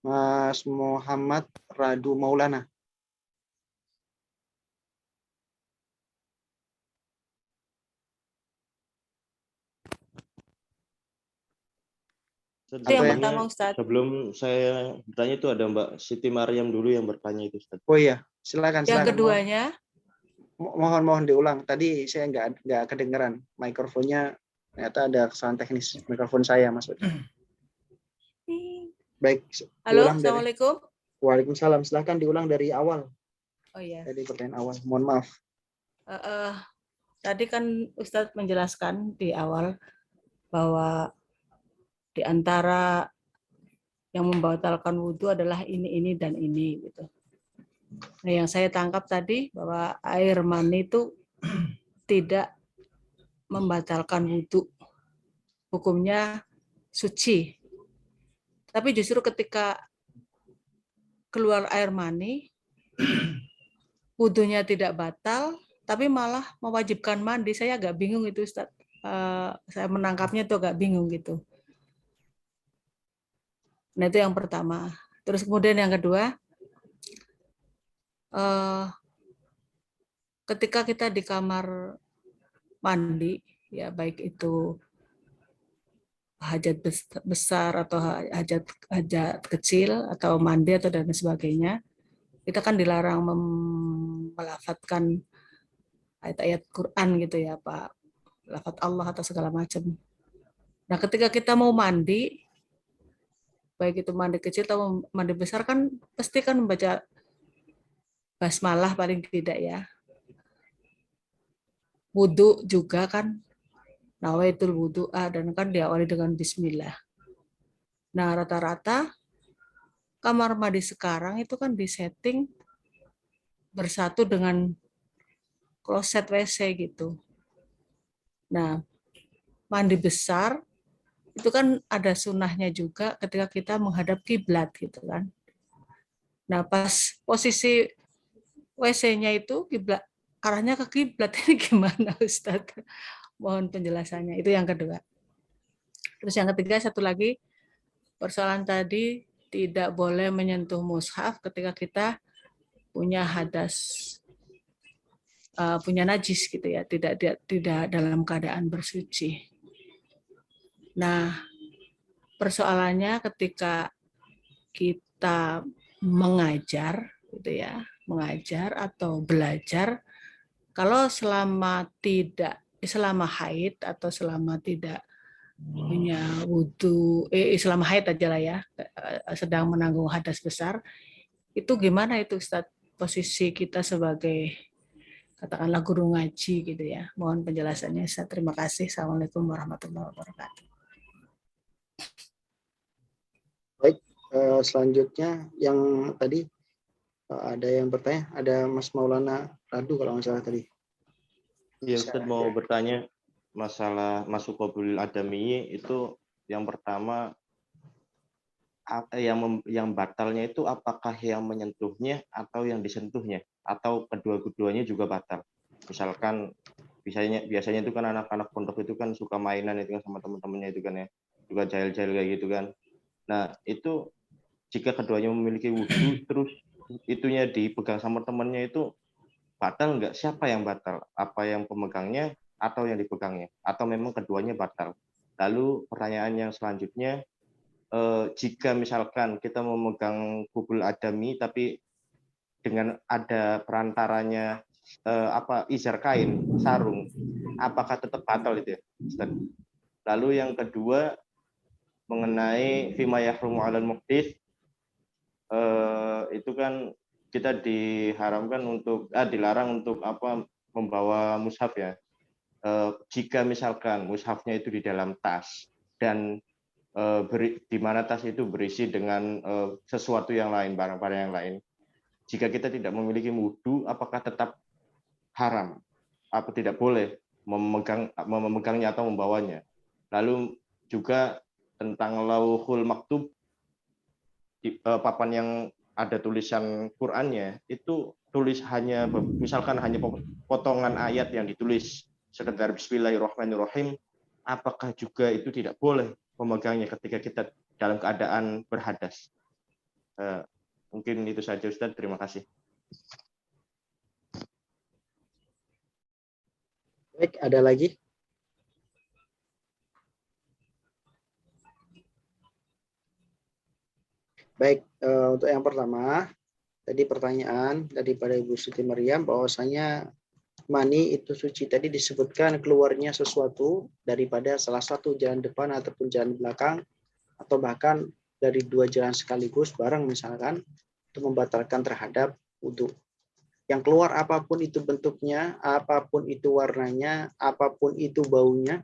Mas Muhammad Radu Maulana. Itu yang Apa pertama, Ustaz. Sebelum saya bertanya itu ada Mbak Siti Maryam dulu yang bertanya itu Ustaz. Oh iya, silakan, Yang silakan. keduanya, Mohon diulang. Tadi saya nggak kedengeran mikrofonnya. Ternyata ada kesalahan teknis mikrofon saya, Mas Udi. Baik, Halo, diulang dari Assalamualaikum. Waalaikumsalam. Silahkan diulang dari awal. Oh iya. Dari pertanyaan awal. Mohon maaf. Tadi kan Ustadz menjelaskan di awal bahwa di antara yang membatalkan wudhu adalah ini, dan ini gitu. Nah, yang saya tangkap tadi bahwa air mani itu tidak membatalkan wudhu. Hukumnya suci. Tapi justru ketika keluar air mani, wudhunya tidak batal, tapi malah mewajibkan mandi. Saya agak bingung itu, Ustaz. Saya menangkapnya tuh agak bingung gitu. Nah, itu yang pertama. Terus kemudian yang kedua, ketika kita di kamar mandi, ya baik itu hajat besar atau hajat kecil atau mandi atau dan sebagainya, kita kan dilarang melafadzkan ayat-ayat Quran gitu ya, Pak, lafadz Allah atau segala macam. Nah, ketika kita mau mandi, baik itu mandi kecil atau mandi besar, kan pasti kan membaca basmalah paling tidak ya. Wudhu juga kan, nawaitul wudu'a, dan kan diawali dengan bismillah. Nah, rata-rata kamar mandi sekarang itu kan disetting bersatu dengan kloset WC gitu. Nah, mandi besar itu kan ada sunnahnya juga ketika kita menghadap kiblat gitu kan. Nah, pas posisi WC-nya itu kiblat, arahnya ke kiblat, ini gimana Ustadz? Mohon penjelasannya. Itu yang kedua. Terus yang ketiga, satu lagi, persoalan tadi tidak boleh menyentuh mushaf ketika kita punya hadas, punya najis gitu ya, tidak dalam keadaan bersuci. Nah, persoalannya ketika kita mengajar gitu ya, mengajar atau belajar, kalau selama haid atau selama tidak punya wudhu, selama haid aja lah ya, sedang menanggung hadas besar, itu gimana itu Ustaz, posisi kita sebagai katakanlah guru ngaji gitu ya. Mohon penjelasannya Ustaz. Terima kasih. Assalamualaikum warahmatullahi wabarakatuh. Baik, selanjutnya yang tadi ada yang bertanya, ada Mas Maulana Radu kalau nggak salah tadi. Ya, Ustaz mau bertanya masalah masuk qabul adami itu, yang pertama yang batalnya itu apakah yang menyentuhnya atau yang disentuhnya, atau kedua-keduanya juga batal? Misalkan biasanya itu kan anak-anak pondok itu kan suka mainan itu kan sama teman-temannya itu kan ya, juga jahil-jahil kayak gitu kan. Nah, itu jika keduanya memiliki wudhu terus itunya dipegang sama temannya, itu batal nggak? Siapa yang batal? Apa yang pemegangnya atau yang dipegangnya? Atau memang keduanya batal? Lalu pertanyaan yang selanjutnya, jika misalkan kita memegang kubul adami tapi dengan ada perantaranya izar kain, sarung, apakah tetap batal itu ya, Ustaz? Lalu yang kedua mengenai fima yahrumu 'alal muhdits, itu kan kita dilarang untuk membawa mushaf ya. Jika misalkan mushafnya itu di dalam tas dan di mana tas itu berisi dengan sesuatu yang lain, barang-barang yang lain. Jika kita tidak memiliki wudu, apakah tetap haram? Apa tidak boleh memegangnya atau membawanya? Lalu juga tentang lauhul maktub, papan yang ada tulisan Qur'annya, itu misalkan hanya potongan ayat yang ditulis sekedar Bismillahirrahmanirrahim, apakah juga itu tidak boleh memegangnya ketika kita dalam keadaan berhadas? Mungkin itu saja Ustaz, terima kasih. Baik, ada lagi? Baik, untuk yang pertama, tadi pertanyaan daripada Ibu Siti Maryam bahwasanya mani itu suci tadi disebutkan keluarnya sesuatu daripada salah satu jalan depan ataupun jalan belakang, atau bahkan dari dua jalan sekaligus bareng misalkan, itu membatalkan terhadap wudhu. Yang keluar apapun itu bentuknya, apapun itu warnanya, apapun itu baunya,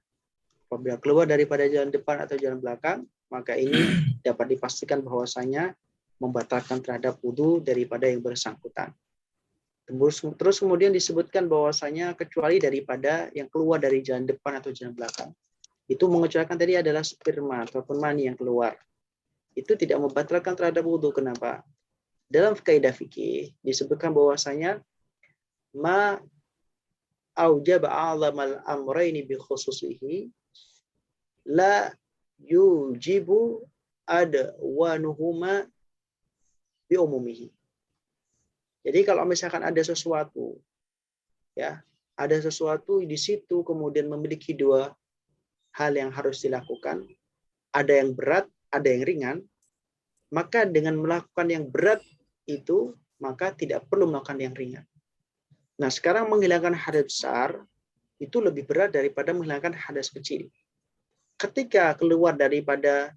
apabila keluar daripada jalan depan atau jalan belakang, maka ini dapat dipastikan bahwasanya membatalkan terhadap wudhu daripada yang bersangkutan. Terus kemudian disebutkan bahwasanya kecuali daripada yang keluar dari jalan depan atau jalan belakang. Itu mengecualikan tadi adalah sperma ataupun mani yang keluar. Itu tidak membatalkan terhadap wudhu. Kenapa? Dalam kaidah fikih disebutkan bahwasanya ma aujaba a'zamal amrayni bi khususihi la yujibu adwanuhuma bi umumihi. Jadi kalau misalkan ada sesuatu, ya, ada sesuatu di situ kemudian memiliki dua hal yang harus dilakukan, ada yang berat, ada yang ringan, maka dengan melakukan yang berat itu, maka tidak perlu melakukan yang ringan. Nah, sekarang menghilangkan hadas besar itu lebih berat daripada menghilangkan hadas kecil. Ketika keluar daripada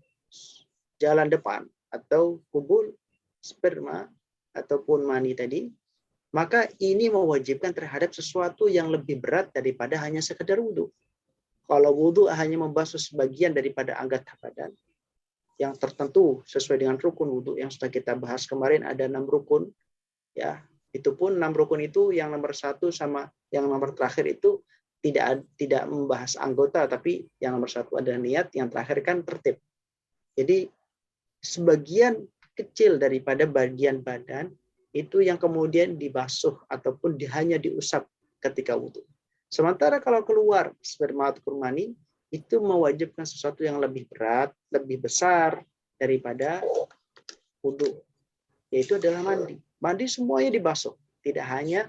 jalan depan atau kubul, sperma, ataupun mani tadi, maka ini mewajibkan terhadap sesuatu yang lebih berat daripada hanya sekedar wudhu. Kalau wudhu hanya membasuh sebagian daripada anggota badan yang tertentu sesuai dengan rukun wudhu yang sudah kita bahas kemarin, ada 6 rukun, ya, itu pun 6 rukun itu yang nomor 1 sama yang nomor terakhir itu tidak membahas anggota, tapi yang nomor 1 adalah niat, yang terakhir kan tertib. Jadi sebagian kecil daripada bagian badan itu yang kemudian dibasuh ataupun hanya diusap ketika wudhu. Sementara kalau keluar sperma atau mani itu mewajibkan sesuatu yang lebih berat, lebih besar daripada wudhu, yaitu adalah mandi. Mandi semuanya dibasuh, tidak hanya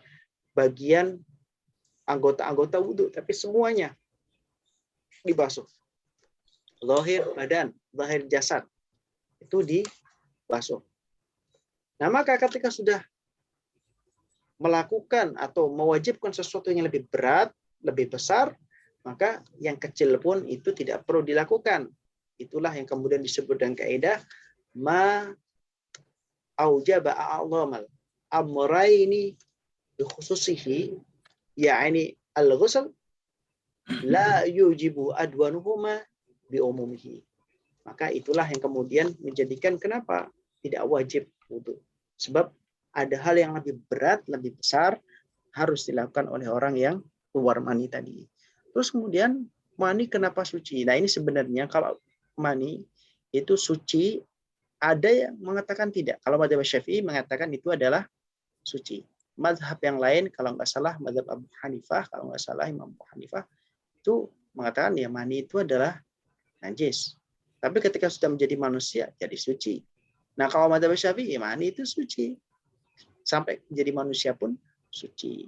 bagian anggota-anggota wudhu, tapi semuanya dibasuh. Zahir badan, zahir jasad itu dibasuh. Nah, maka ketika sudah melakukan atau mewajibkan sesuatu yang lebih berat, lebih besar, maka yang kecil pun itu tidak perlu dilakukan. Itulah yang kemudian disebut dengan kaidah ma aujaba a'zamal amrayni bi khususihi, yakni al-ghusl la yujibu adwanuhuma bi umumihi. Maka itulah yang kemudian menjadikan kenapa tidak wajib wudhu. Sebab ada hal yang lebih berat, lebih besar harus dilakukan oleh orang yang keluar mani tadi. Terus kemudian mani kenapa suci? Nah, ini sebenarnya kalau mani itu suci, ada yang mengatakan tidak. Kalau mazhab Syafi'i mengatakan itu adalah suci. Mazhab yang lain kalau nggak salah mazhab Abu Hanifah, kalau nggak salah Imam Abu Hanifah itu mengatakan ya mani itu adalah najis. Tapi ketika sudah menjadi manusia jadi suci. Nah, kalau mazhab Syafi'i mani itu suci. Sampai menjadi manusia pun suci.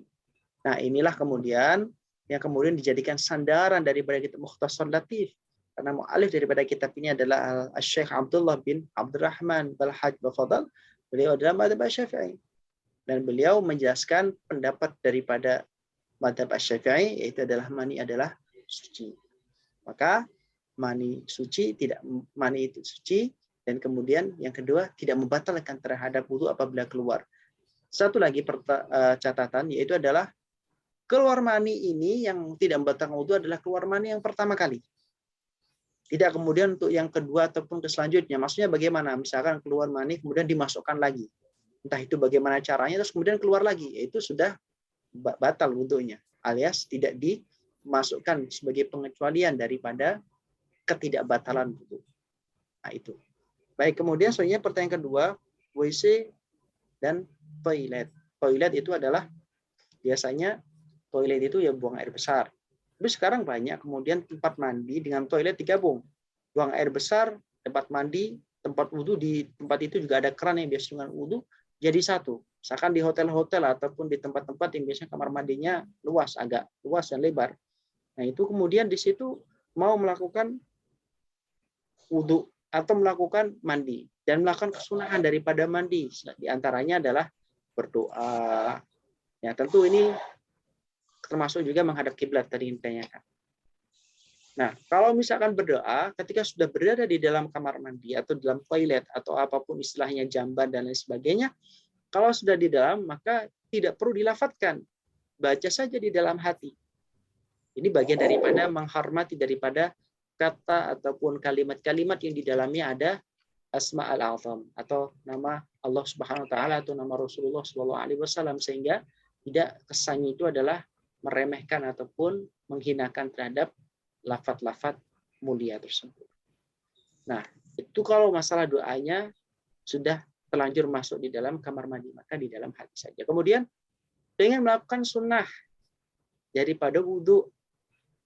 Nah, inilah kemudian yang kemudian dijadikan sandaran daripada kitab Mukhtasar Latif. Karena mu'alif daripada kitab ini adalah Syekh Abdullah bin Abdurrahman Balhaj Bafadal. Beliau adalah mazhab Syafi'i. Dan beliau menjelaskan pendapat daripada mazhab Syafi'i, yaitu adalah mani adalah suci. Maka mani suci, tidak mani itu suci, dan kemudian yang kedua tidak membatalkan terhadap wudu apabila keluar. Satu lagi catatan, yaitu adalah keluar mani ini yang tidak membatalkan wudu adalah keluar mani yang pertama kali. Tidak kemudian untuk yang kedua ataupun ke selanjutnya. Maksudnya bagaimana? Misalkan keluar mani kemudian dimasukkan lagi. Entah itu bagaimana caranya, terus kemudian keluar lagi. Itu sudah batal wudunya. Alias tidak dimasukkan sebagai pengecualian daripada ketidakbatalan wudu. Nah, itu. Baik, kemudian selanjutnya pertanyaan kedua, WC dan toilet. Toilet itu adalah biasanya toilet itu ya buang air besar. Tapi sekarang banyak kemudian tempat mandi dengan toilet digabung. Buang air besar, tempat mandi, tempat wudhu, di tempat itu juga ada keran yang biasa dengan wudhu, jadi satu. Misalkan di hotel-hotel ataupun di tempat-tempat yang biasanya kamar mandinya luas, agak luas dan lebar. Nah, itu kemudian di situ mau melakukan wudhu atau melakukan mandi dan melakukan kesunahan daripada mandi. Di antaranya adalah berdoa. Ya, tentu ini termasuk juga menghadap kiblat tadi yang ditanyakan. Nah, kalau misalkan berdoa ketika sudah berada di dalam kamar mandi atau dalam toilet atau apapun istilahnya jamban dan lain sebagainya, kalau sudah di dalam maka tidak perlu dilafadzkan. Baca saja di dalam hati. Ini bagian daripada menghormati daripada kata ataupun kalimat-kalimat yang di dalamnya ada asma al-azam atau nama Allah Subhanahu wa taala atau nama Rasulullah sallallahu alaihi wasallam, sehingga tidak kesannya itu adalah meremehkan ataupun menghinakan terhadap lafaz-lafaz mulia tersebut. Nah, itu kalau masalah doanya sudah terlanjur masuk di dalam kamar mandi, maka di dalam hati saja. Kemudian dengan melakukan sunnah daripada wudhu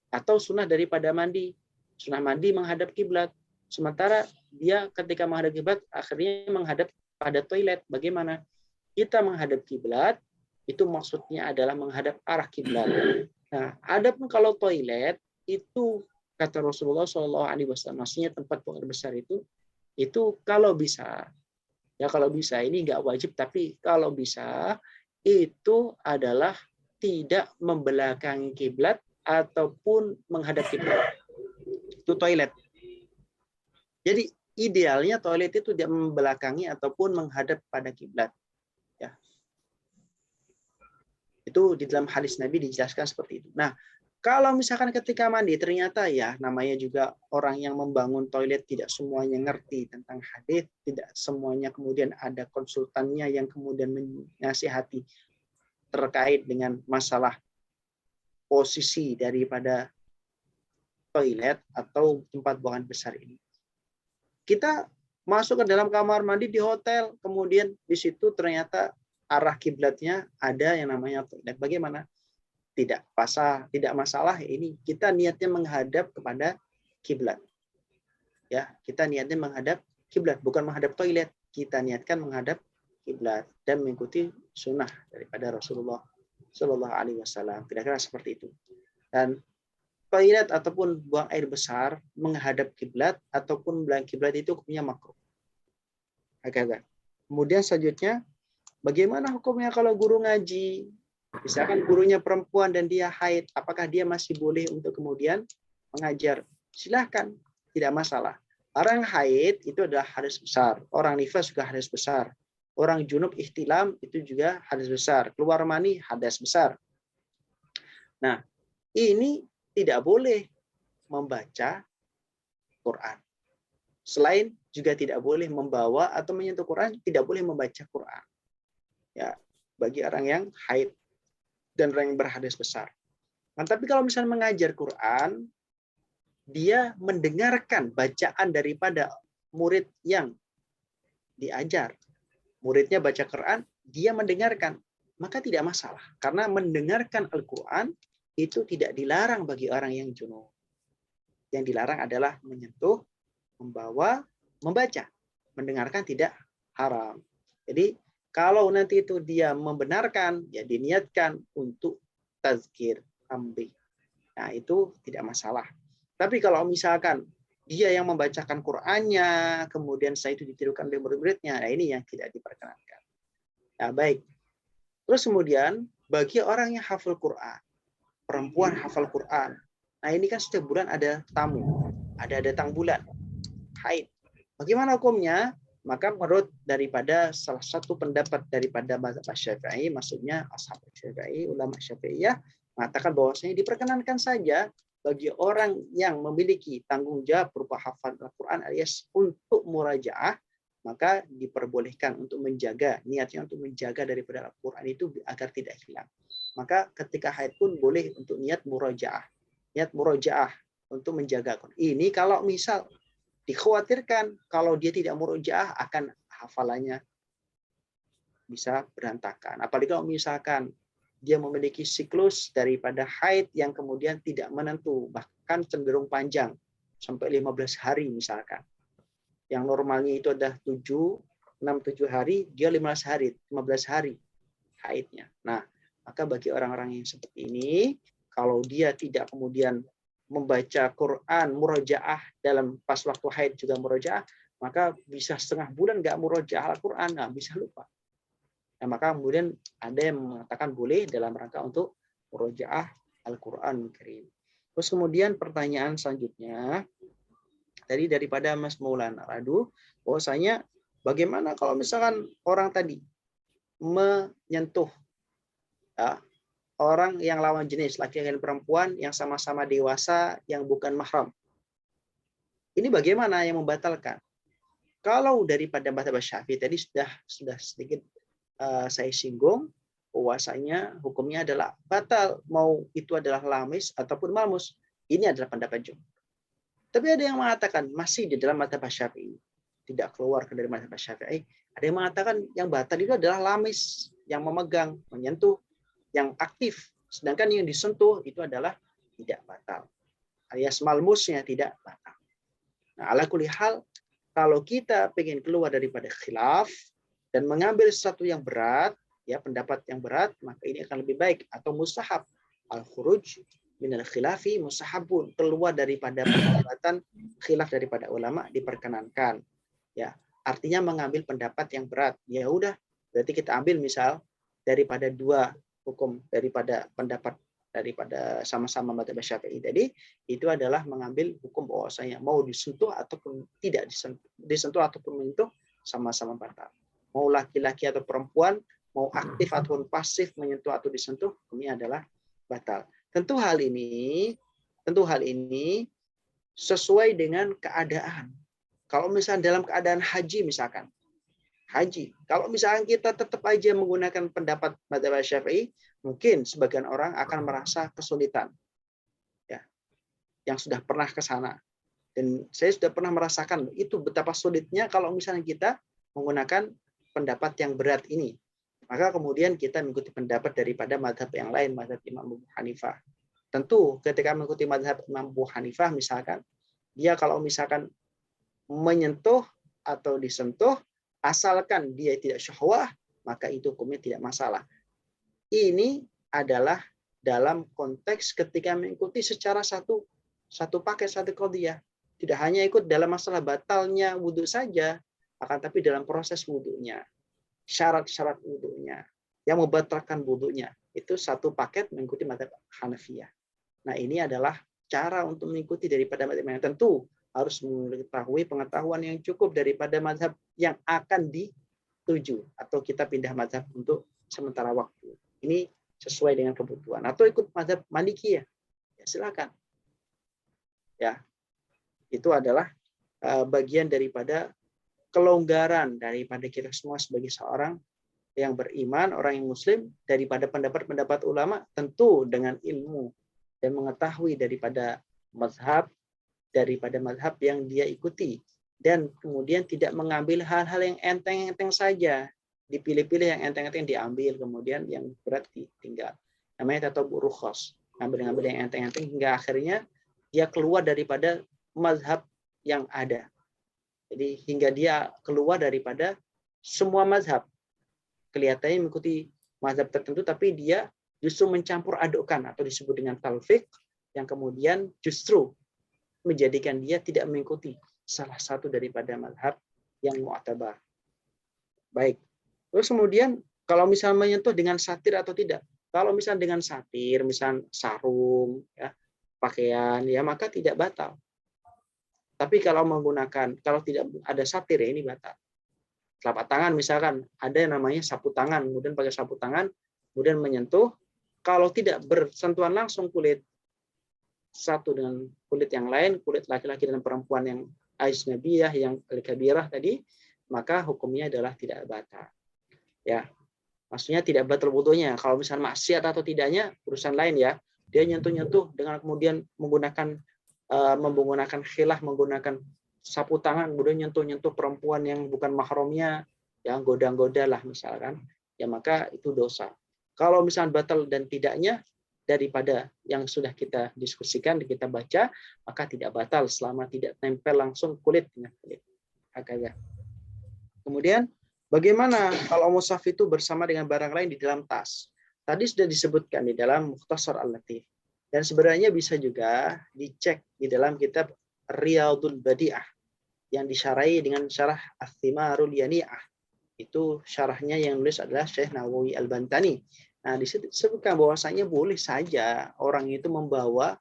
atau sunnah daripada mandi. Sunnah mandi menghadap kiblat. Sementara dia ketika menghadap kiblat akhirnya menghadap pada toilet. Bagaimana? Kita menghadap kiblat itu maksudnya adalah menghadap arah kiblat. Nah, adapun kalau toilet itu kata Rasulullah SAW, maksudnya tempat buang air besar itu kalau bisa, ya kalau bisa ini nggak wajib, tapi kalau bisa itu adalah tidak membelakangi kiblat ataupun menghadap kiblat. Itu toilet. Jadi idealnya toilet itu tidak membelakangi ataupun menghadap pada kiblat. Ya. Itu di dalam hadis Nabi dijelaskan seperti itu. Nah, kalau misalkan ketika mandi ternyata ya namanya juga orang yang membangun toilet tidak semuanya ngerti tentang hadis, tidak semuanya kemudian ada konsultannya yang kemudian menasihati terkait dengan masalah posisi daripada toilet atau tempat buangan besar ini. Kita masuk ke dalam kamar mandi di hotel, kemudian di situ ternyata arah kiblatnya ada yang namanya toilet. Bagaimana? Tidak masalah, ini kita niatnya menghadap kepada kiblat. Ya, kita niatnya menghadap kiblat, bukan menghadap toilet. Kita niatkan menghadap kiblat dan mengikuti sunnah daripada Rasulullah Shallallahu Alaihi Wasallam. Kira-kira seperti itu. Dan toilet ataupun buang air besar menghadap kiblat ataupun belah kiblat itu hukumnya makruh. Agak-agak. Kemudian selanjutnya, bagaimana hukumnya kalau guru ngaji? Misalkan gurunya perempuan dan dia haid, apakah dia masih boleh untuk kemudian mengajar? Silahkan, tidak masalah. Orang haid itu adalah hadas besar. Orang nifas juga hadas besar. Orang junub ihtilam itu juga hadas besar. Keluar mani hadas besar. Nah, ini tidak boleh membaca Quran. Selain juga tidak boleh membawa atau menyentuh Quran, tidak boleh membaca Quran. Ya, bagi orang yang haid dan orang yang berhadas besar. Nah, tapi kalau misalnya mengajar Quran, dia mendengarkan bacaan daripada murid yang diajar. Muridnya baca Quran, dia mendengarkan. Maka tidak masalah. Karena mendengarkan Al-Quran itu tidak dilarang bagi orang yang junub. Yang dilarang adalah menyentuh, membawa, membaca. Mendengarkan tidak haram. Jadi kalau nanti itu dia membenarkan, ya diniatkan untuk tazkir, tambaih. Nah, itu tidak masalah. Tapi kalau misalkan dia yang membacakan Qur'annya, kemudian setelah itu ditirukan oleh murid-muridnya, nah ini yang tidak diperkenankan. Nah, baik. Terus kemudian, bagi orang yang hafal Qur'an, perempuan hafal Qur'an, nah ini kan setiap bulan ada tamu, ada datang bulan, haid. Bagaimana hukumnya? Maka menurut daripada salah satu pendapat daripada mazhab Syafi'i, maksudnya ashab Syafi'i, ulama Syafi'iyah, mengatakan bahwasanya diperkenankan saja bagi orang yang memiliki tanggung jawab berupa hafal Al-Quran alias untuk murajaah, maka diperbolehkan untuk menjaga, niatnya untuk menjaga daripada Al-Quran itu agar tidak hilang. Maka ketika haid pun boleh untuk niat murajaah untuk menjaga Al-Quran. Ini kalau misal dikhawatirkan kalau dia tidak murojaah akan hafalannya bisa berantakan. Apalagi kalau misalkan dia memiliki siklus daripada haid yang kemudian tidak menentu, bahkan cenderung panjang sampai 15 hari misalkan. Yang normalnya itu ada 6-7 hari, dia 15 hari haidnya. Nah, maka bagi orang-orang yang seperti ini, kalau dia tidak kemudian membaca Quran murojaah dalam pas waktu haid juga murojaah, maka bisa setengah bulan nggak murojaah Al-Quran, nah bisa lupa. Nah, maka kemudian ada yang mengatakan boleh dalam rangka untuk murojaah Al-Qur'an Karim. Terus kemudian pertanyaan selanjutnya tadi daripada Mas Maulana Radu, bahwasanya bagaimana kalau misalkan orang tadi menyentuh ya, orang yang lawan jenis, laki-laki dan perempuan yang sama-sama dewasa yang bukan mahram. Ini bagaimana yang membatalkan? Kalau daripada mazhab Syafi'i tadi sudah sedikit saya singgung, bahwasanya hukumnya adalah batal, mau itu adalah lamis ataupun malmus. Ini adalah pendapat jumhur. Tapi ada yang mengatakan masih di dalam mazhab Syafi'i, tidak keluar dari mazhab Syafi'i. Ada yang mengatakan yang batal itu adalah lamis, yang memegang, menyentuh, yang aktif. Sedangkan yang disentuh itu adalah tidak batal. Alias malmusnya tidak batal. Nah, ala kulli hal, kalau kita ingin keluar daripada khilaf dan mengambil sesuatu yang berat, ya pendapat yang berat, maka ini akan lebih baik atau mustahab. Al-khuruj minal khilafi mustahabun, keluar daripada perdebatan khilaf daripada ulama diperkenankan. Ya, artinya mengambil pendapat yang berat. Ya udah, berarti kita ambil misal daripada dua hukum, daripada pendapat daripada sama-sama mazhab Syafi'i tadi, itu adalah mengambil hukum bahwasanya mau disentuh ataupun tidak disentuh ataupun menyentuh sama-sama batal. Mau laki-laki atau perempuan, mau aktif ataupun pasif menyentuh atau disentuh, ini adalah batal. Tentu hal ini sesuai dengan keadaan. Kalau misalnya dalam keadaan haji misalkan, kalau misalnya kita tetap aja menggunakan pendapat mazhab Syafi'i, mungkin sebagian orang akan merasa kesulitan. Ya, yang sudah pernah ke sana. Dan saya sudah pernah merasakan itu betapa sulitnya kalau misalnya kita menggunakan pendapat yang berat ini. Maka kemudian kita mengikuti pendapat daripada mazhab yang lain, mazhab Imam Abu Hanifah. Tentu ketika mengikuti mazhab Imam Abu Hanifah misalkan, dia kalau misalkan menyentuh atau disentuh, asalkan dia tidak syahwah, maka itu hukumnya tidak masalah. Ini adalah dalam konteks ketika mengikuti secara satu paket, satu qadhiyah. Tidak hanya ikut dalam masalah batalnya wudhu saja, akan tapi dalam proses wudhunya, syarat-syarat wudhunya, yang membatalkan wudhunya, itu satu paket mengikuti mazhab Hanafiyah. Nah, ini adalah cara untuk mengikuti daripada mazhab yang tentu harus mengetahui pengetahuan yang cukup daripada mazhab yang akan dituju atau kita pindah mazhab untuk sementara waktu. Ini sesuai dengan kebutuhan. Atau ikut mazhab Malikiyah, ya silakan. Ya, itu adalah bagian daripada kelonggaran daripada kita semua sebagai seorang yang beriman, orang yang muslim, daripada pendapat-pendapat ulama, tentu dengan ilmu dan mengetahui daripada mazhab yang dia ikuti, dan kemudian tidak mengambil hal-hal yang enteng-enteng saja, dipilih-pilih yang enteng-enteng diambil, kemudian yang berat ditinggal. Namanya tatabu rukhas, ngambil yang enteng-enteng hingga akhirnya dia keluar daripada mazhab yang ada. Jadi hingga dia keluar daripada semua mazhab, kelihatannya mengikuti mazhab tertentu, tapi dia justru mencampur adukkan atau disebut dengan talfiq, yang kemudian justru menjadikan dia tidak mengikuti salah satu daripada mazhab yang mu'tabar. Baik. Terus kemudian kalau misalnya menyentuh dengan satir atau tidak. Kalau misalnya dengan satir, misalnya sarung, ya, pakaian, ya maka tidak batal. Tapi kalau tidak ada satir, ya ini batal. Telapak tangan misalkan, ada yang namanya sapu tangan, kemudian pakai sapu tangan, kemudian menyentuh, kalau tidak bersentuhan langsung kulit satu dengan kulit yang lain, kulit laki-laki dan perempuan yang ajnabiyah, yang al-kabirah tadi, maka hukumnya adalah tidak batal. Ya, maksudnya tidak batal wudunya. Kalau misalnya maksiat atau tidaknya urusan lain ya. Dia nyentuh-nyentuh dengan kemudian menggunakan khilaf, menggunakan sapu tangan, kemudian nyentuh-nyentuh perempuan yang bukan mahramnya, yang goda-goda lah misalkan, ya maka itu dosa. Kalau misalnya batal dan tidaknya daripada yang sudah kita diskusikan, kita baca, maka tidak batal selama tidak tempel langsung kulit dengan kulit. Agak. Kemudian bagaimana kalau mushaf itu bersama dengan barang lain di dalam tas? Tadi sudah disebutkan di dalam Mukhtasar Al-Latif. Dan sebenarnya bisa juga dicek di dalam kitab Riyadul Badi'ah yang disyarahi dengan syarah Ath-Thimarul Yani'ah. Itu syarahnya yang nulis adalah Syekh Nawawi Al-Bantani. Nah, di situ disebutkan bahwasanya boleh saja orang itu membawa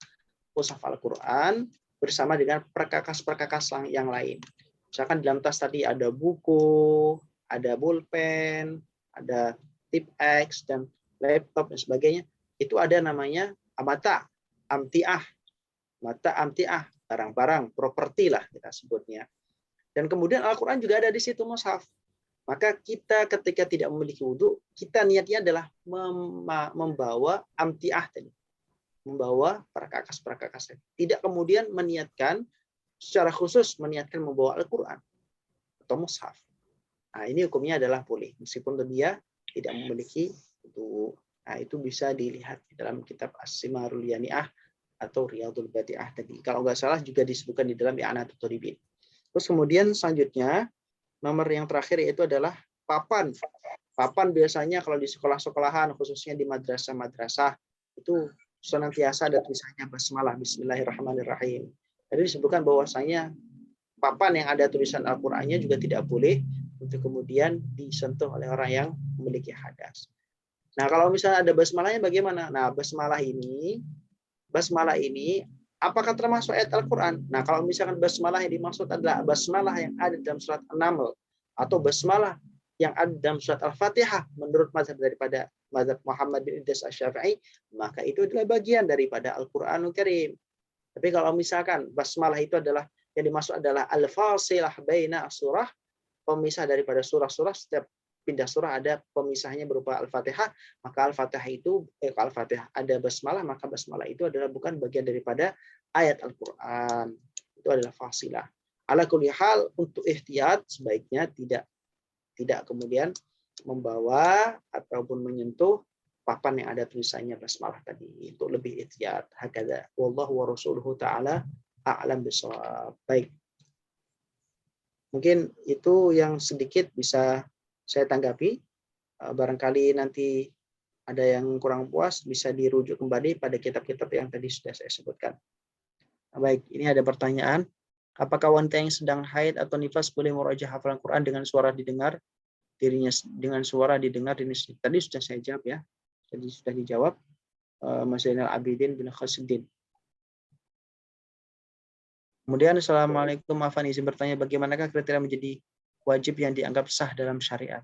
mushaf Al-Quran bersama dengan perkakas-perkakas yang lain. Misalkan di dalam tas tadi ada buku, ada pulpen, ada tip X, dan laptop, dan sebagainya. Itu ada namanya mata amtiah. Mata amtiah, barang-barang, properti lah kita sebutnya. Dan kemudian Al-Quran juga ada di situ mushaf. Maka kita ketika tidak memiliki wudhu, kita niatnya adalah membawa amtiah tadi. Membawa perkakas-perkakas. Tidak kemudian meniatkan, secara khusus meniatkan membawa Al-Quran atau mushaf. Nah, ini hukumnya adalah boleh. Meskipun dia tidak memiliki wudhu. Nah, itu bisa dilihat di dalam kitab As-Simarul Yani'ah atau Riyadul Badi'ah tadi. Kalau nggak salah juga disebutkan di dalam I'anatul Talibin. Terus kemudian selanjutnya, nomor yang terakhir yaitu adalah papan. Papan biasanya kalau di sekolah-sekolahan, khususnya di madrasah-madrasah, itu senantiasa ada tulisannya basmalah, bismillahirrahmanirrahim. Jadi disebutkan bahwasanya papan yang ada tulisan Al-Qur'annya juga tidak boleh untuk kemudian disentuh oleh orang yang memiliki hadas. Nah, kalau misalnya ada basmalahnya bagaimana? Nah, basmalah ini apakah termasuk ayat Al-Quran? Nah, kalau misalkan basmalah yang dimaksud adalah basmalah yang ada dalam surat An-Naml atau basmalah yang ada dalam surat Al-Fatihah menurut mazhab daripada mazhab Muhammad bin Idris Asy-Syafi'i, maka itu adalah bagian daripada Al-Qur'anul Karim. Tapi kalau misalkan basmalah itu adalah yang dimaksud adalah al-fasilah baina surah, pemisah daripada surah-surah, setiap pindah surah ada pemisahnya berupa Al-Fatihah, maka Al-Fatihah itu Al-Fatihah ada basmalah, maka basmalah itu adalah bukan bagian daripada ayat Al-Qur'an. Itu adalah fasilah. Ala kulli hal, untuk ihtiyat sebaiknya tidak kemudian membawa ataupun menyentuh papan yang ada tulisannya basmalah tadi. Itu lebih ihtiyat. Hakadha wallahu wa rasuluhu ta'ala a'lam bishawab. Baik. Mungkin itu yang sedikit bisa saya tanggapi. Barangkali nanti ada yang kurang puas, bisa dirujuk kembali pada kitab-kitab yang tadi sudah saya sebutkan. Baik, ini ada pertanyaan. Apakah wanita yang sedang haid atau nifas boleh murajaah hafalan Quran dengan suara didengar? Dirinya dengan suara didengar dirinya. Tadi sudah saya jawab ya. Jadi sudah dijawab Mas Zainal Abidin bin Khasiddin. Kemudian Assalamualaikum, Afan izin bertanya, bagaimanakah kriteria menjadi wajib yang dianggap sah dalam syariat?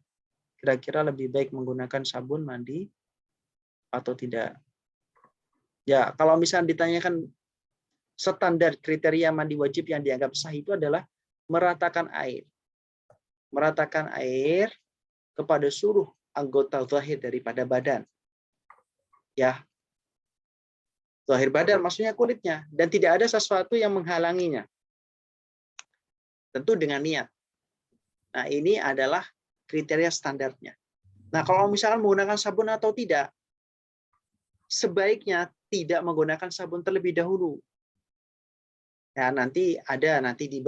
Kira-kira lebih baik menggunakan sabun mandi atau tidak? Ya, kalau misalnya ditanyakan standar kriteria mandi wajib yang dianggap sah itu adalah meratakan air. Meratakan air kepada seluruh anggota zahir daripada badan. Ya. Zahir badan maksudnya kulitnya, dan tidak ada sesuatu yang menghalanginya. Tentu dengan niat. Nah, ini adalah kriteria standarnya. Nah, kalau misalkan menggunakan sabun atau tidak, sebaiknya tidak menggunakan sabun terlebih dahulu. Ya, nanti di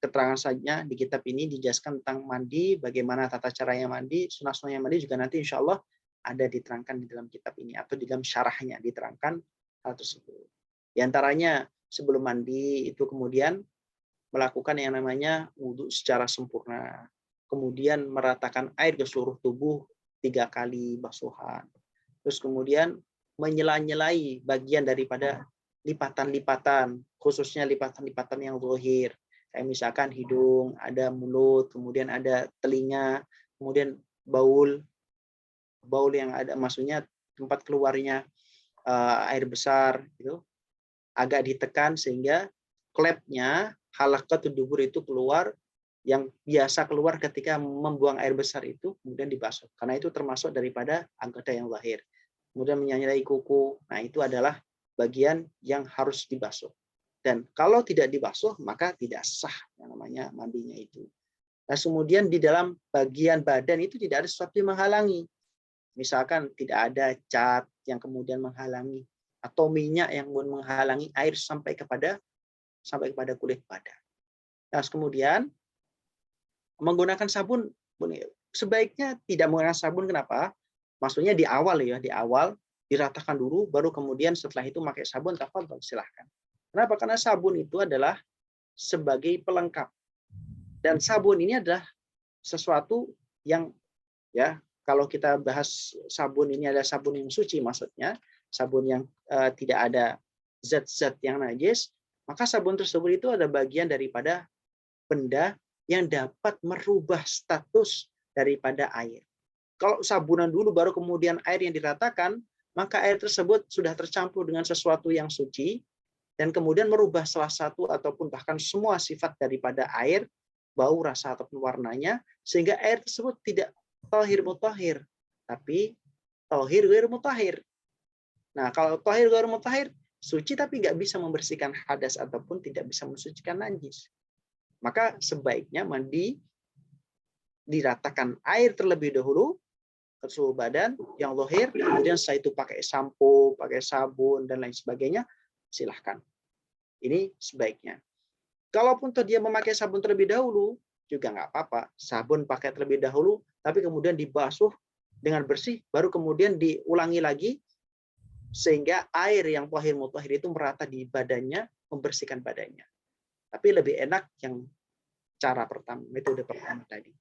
keterangan saja di kitab ini dijelaskan tentang mandi, bagaimana tata caranya mandi, sunah-sunahnya mandi juga nanti insya Allah ada diterangkan di dalam kitab ini atau di dalam syarahnya diterangkan hal tersebut. Di antaranya sebelum mandi itu kemudian melakukan yang namanya wudhu secara sempurna. Kemudian meratakan air ke seluruh tubuh 3 kali basuhan. Terus kemudian menyela-nyelai bagian daripada lipatan-lipatan, khususnya lipatan-lipatan yang zahir. Kayak misalkan hidung, ada mulut, kemudian ada telinga, kemudian baul yang ada, maksudnya tempat keluarnya air besar, gitu, agak ditekan sehingga klepnya halaqatud dubur itu keluar, yang biasa keluar ketika membuang air besar itu kemudian dibasuh, karena itu termasuk daripada anggota yang zahir. Kemudian menyanyai kuku, nah itu adalah bagian yang harus dibasuh. Dan kalau tidak dibasuh maka tidak sah yang namanya mandinya itu. Nah, kemudian di dalam bagian badan itu tidak ada sesuatu yang menghalangi. Misalkan tidak ada cat yang kemudian menghalangi atau minyak yang menghalangi air sampai kepada kulit badan. Nah, kemudian menggunakan sabun sebaiknya tidak menggunakan sabun. Kenapa? Maksudnya di awal diratakan dulu, baru kemudian setelah itu pakai sabun, tafadhol silahkan. Kenapa? Karena sabun itu adalah sebagai pelengkap. Dan sabun ini adalah sesuatu yang kalau kita bahas sabun ini ada sabun yang suci, maksudnya sabun yang tidak ada zat-zat yang najis, maka sabun tersebut itu ada bagian daripada benda yang dapat merubah status daripada air. Kalau sabunan dulu baru kemudian air yang diratakan, maka air tersebut sudah tercampur dengan sesuatu yang suci dan kemudian merubah salah satu ataupun bahkan semua sifat daripada air, bau, rasa ataupun warnanya, sehingga air tersebut tidak tahir mutahhir, tapi tahir ghair mutahhir. Nah, kalau tahir ghair mutahhir, suci tapi nggak bisa membersihkan hadas ataupun tidak bisa mensucikan najis. Maka sebaiknya mandi diratakan air terlebih dahulu ke seluruh badan yang zahir, kemudian setelah itu pakai sampo, pakai sabun dan lain sebagainya, silahkan. Ini sebaiknya. Kalaupun dia memakai sabun terlebih dahulu, juga nggak apa-apa. Sabun pakai terlebih dahulu, tapi kemudian dibasuh dengan bersih, baru kemudian diulangi lagi, sehingga air yang tahir mutahhir itu merata di badannya, membersihkan badannya. Tapi lebih enak yang cara pertama, metode pertama tadi.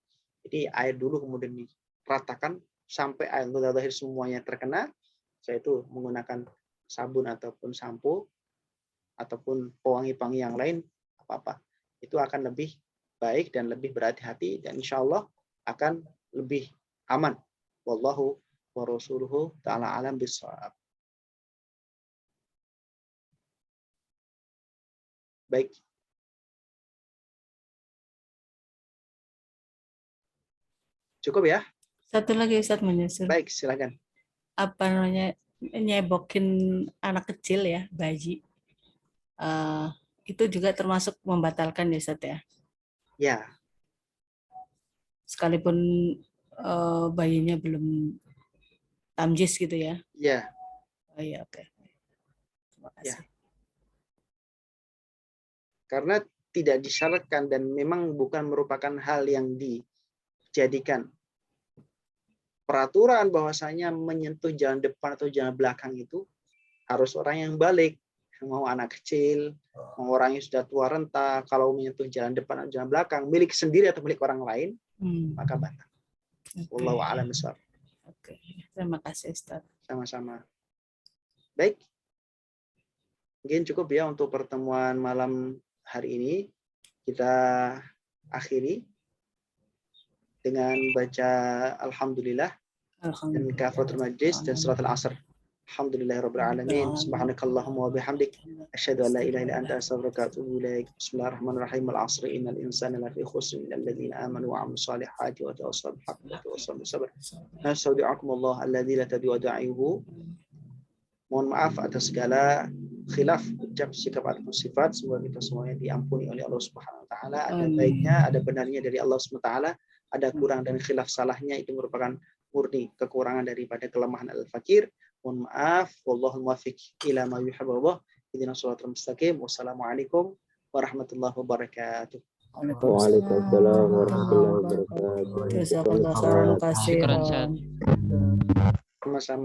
Jadi air dulu kemudian diratakan sampai air tahir semuanya terkena. Saya itu menggunakan sabun ataupun sampo ataupun pewangi-pewangi yang lain, apa-apa. Itu akan lebih baik dan lebih berhati-hati dan insya Allah akan lebih aman. Wallahu wa rasuluhu ta'ala alam bisawab. Baik. Cukup ya? Satu lagi Ustaz menyusul. Baik, silakan. Apa namanya, nyebokin anak kecil ya, bayi. Itu juga termasuk membatalkan ya Ustaz ya? Ya. Sekalipun bayinya belum tamjiz gitu ya? Ya. Oh iya, oke. Terima kasih. Ya. Karena tidak disyaratkan dan memang bukan merupakan hal yang dijadikan peraturan bahwasanya menyentuh jalan depan atau jalan belakang itu harus orang yang balik, mau anak kecil, mau orang yang sudah tua renta, kalau menyentuh jalan depan atau jalan belakang milik sendiri atau milik orang lain, maka batal. Wallahu a'lam bishawab. Oke, terima kasih Ustaz. Sama-sama. Baik. Mungkin cukup ya untuk pertemuan malam hari ini. Kita akhiri dengan baca Alhamdulillah dan kafaratul majlis dan surat al-asr. Alhamdulillahirabbil alamin. Subhanakallahumma wa bihamdik asyhadu an la ilaha illa anta astaghfiruka wa atubu ilaik. Bismillahirrahmanirrahim. Al-'asr innal insana lafi khusr illa alladziina aamanu wa 'amilus shalihati wa tawassaw bil haqqi wa tawassaw bis sabr. Nastaudi'ukumullah alladzi la tadhi'u wada'uhu. Mohon maaf atas segala khilaf ucap sikap ataupun sifat, semoga kita semuanya diampuni oleh Allah Subhanahu wa taala. Ada baiknya, ada benarnya dari Allah Subhanahu wa taala, ada kurang dan khilaf salahnya itu merupakan murni kekurangan daripada kelemahan al-fakir. Mohon maaf, wallahu muwaffiq ila ma yuhibbu Allah. Ihdinas shiratal mustaqim. Wassalamualaikum warahmatullahi wabarakatuh. Waalaikumsalam warahmatullahi wabarakatuh. Jazakallahu khairan katsiran. Sama-sama.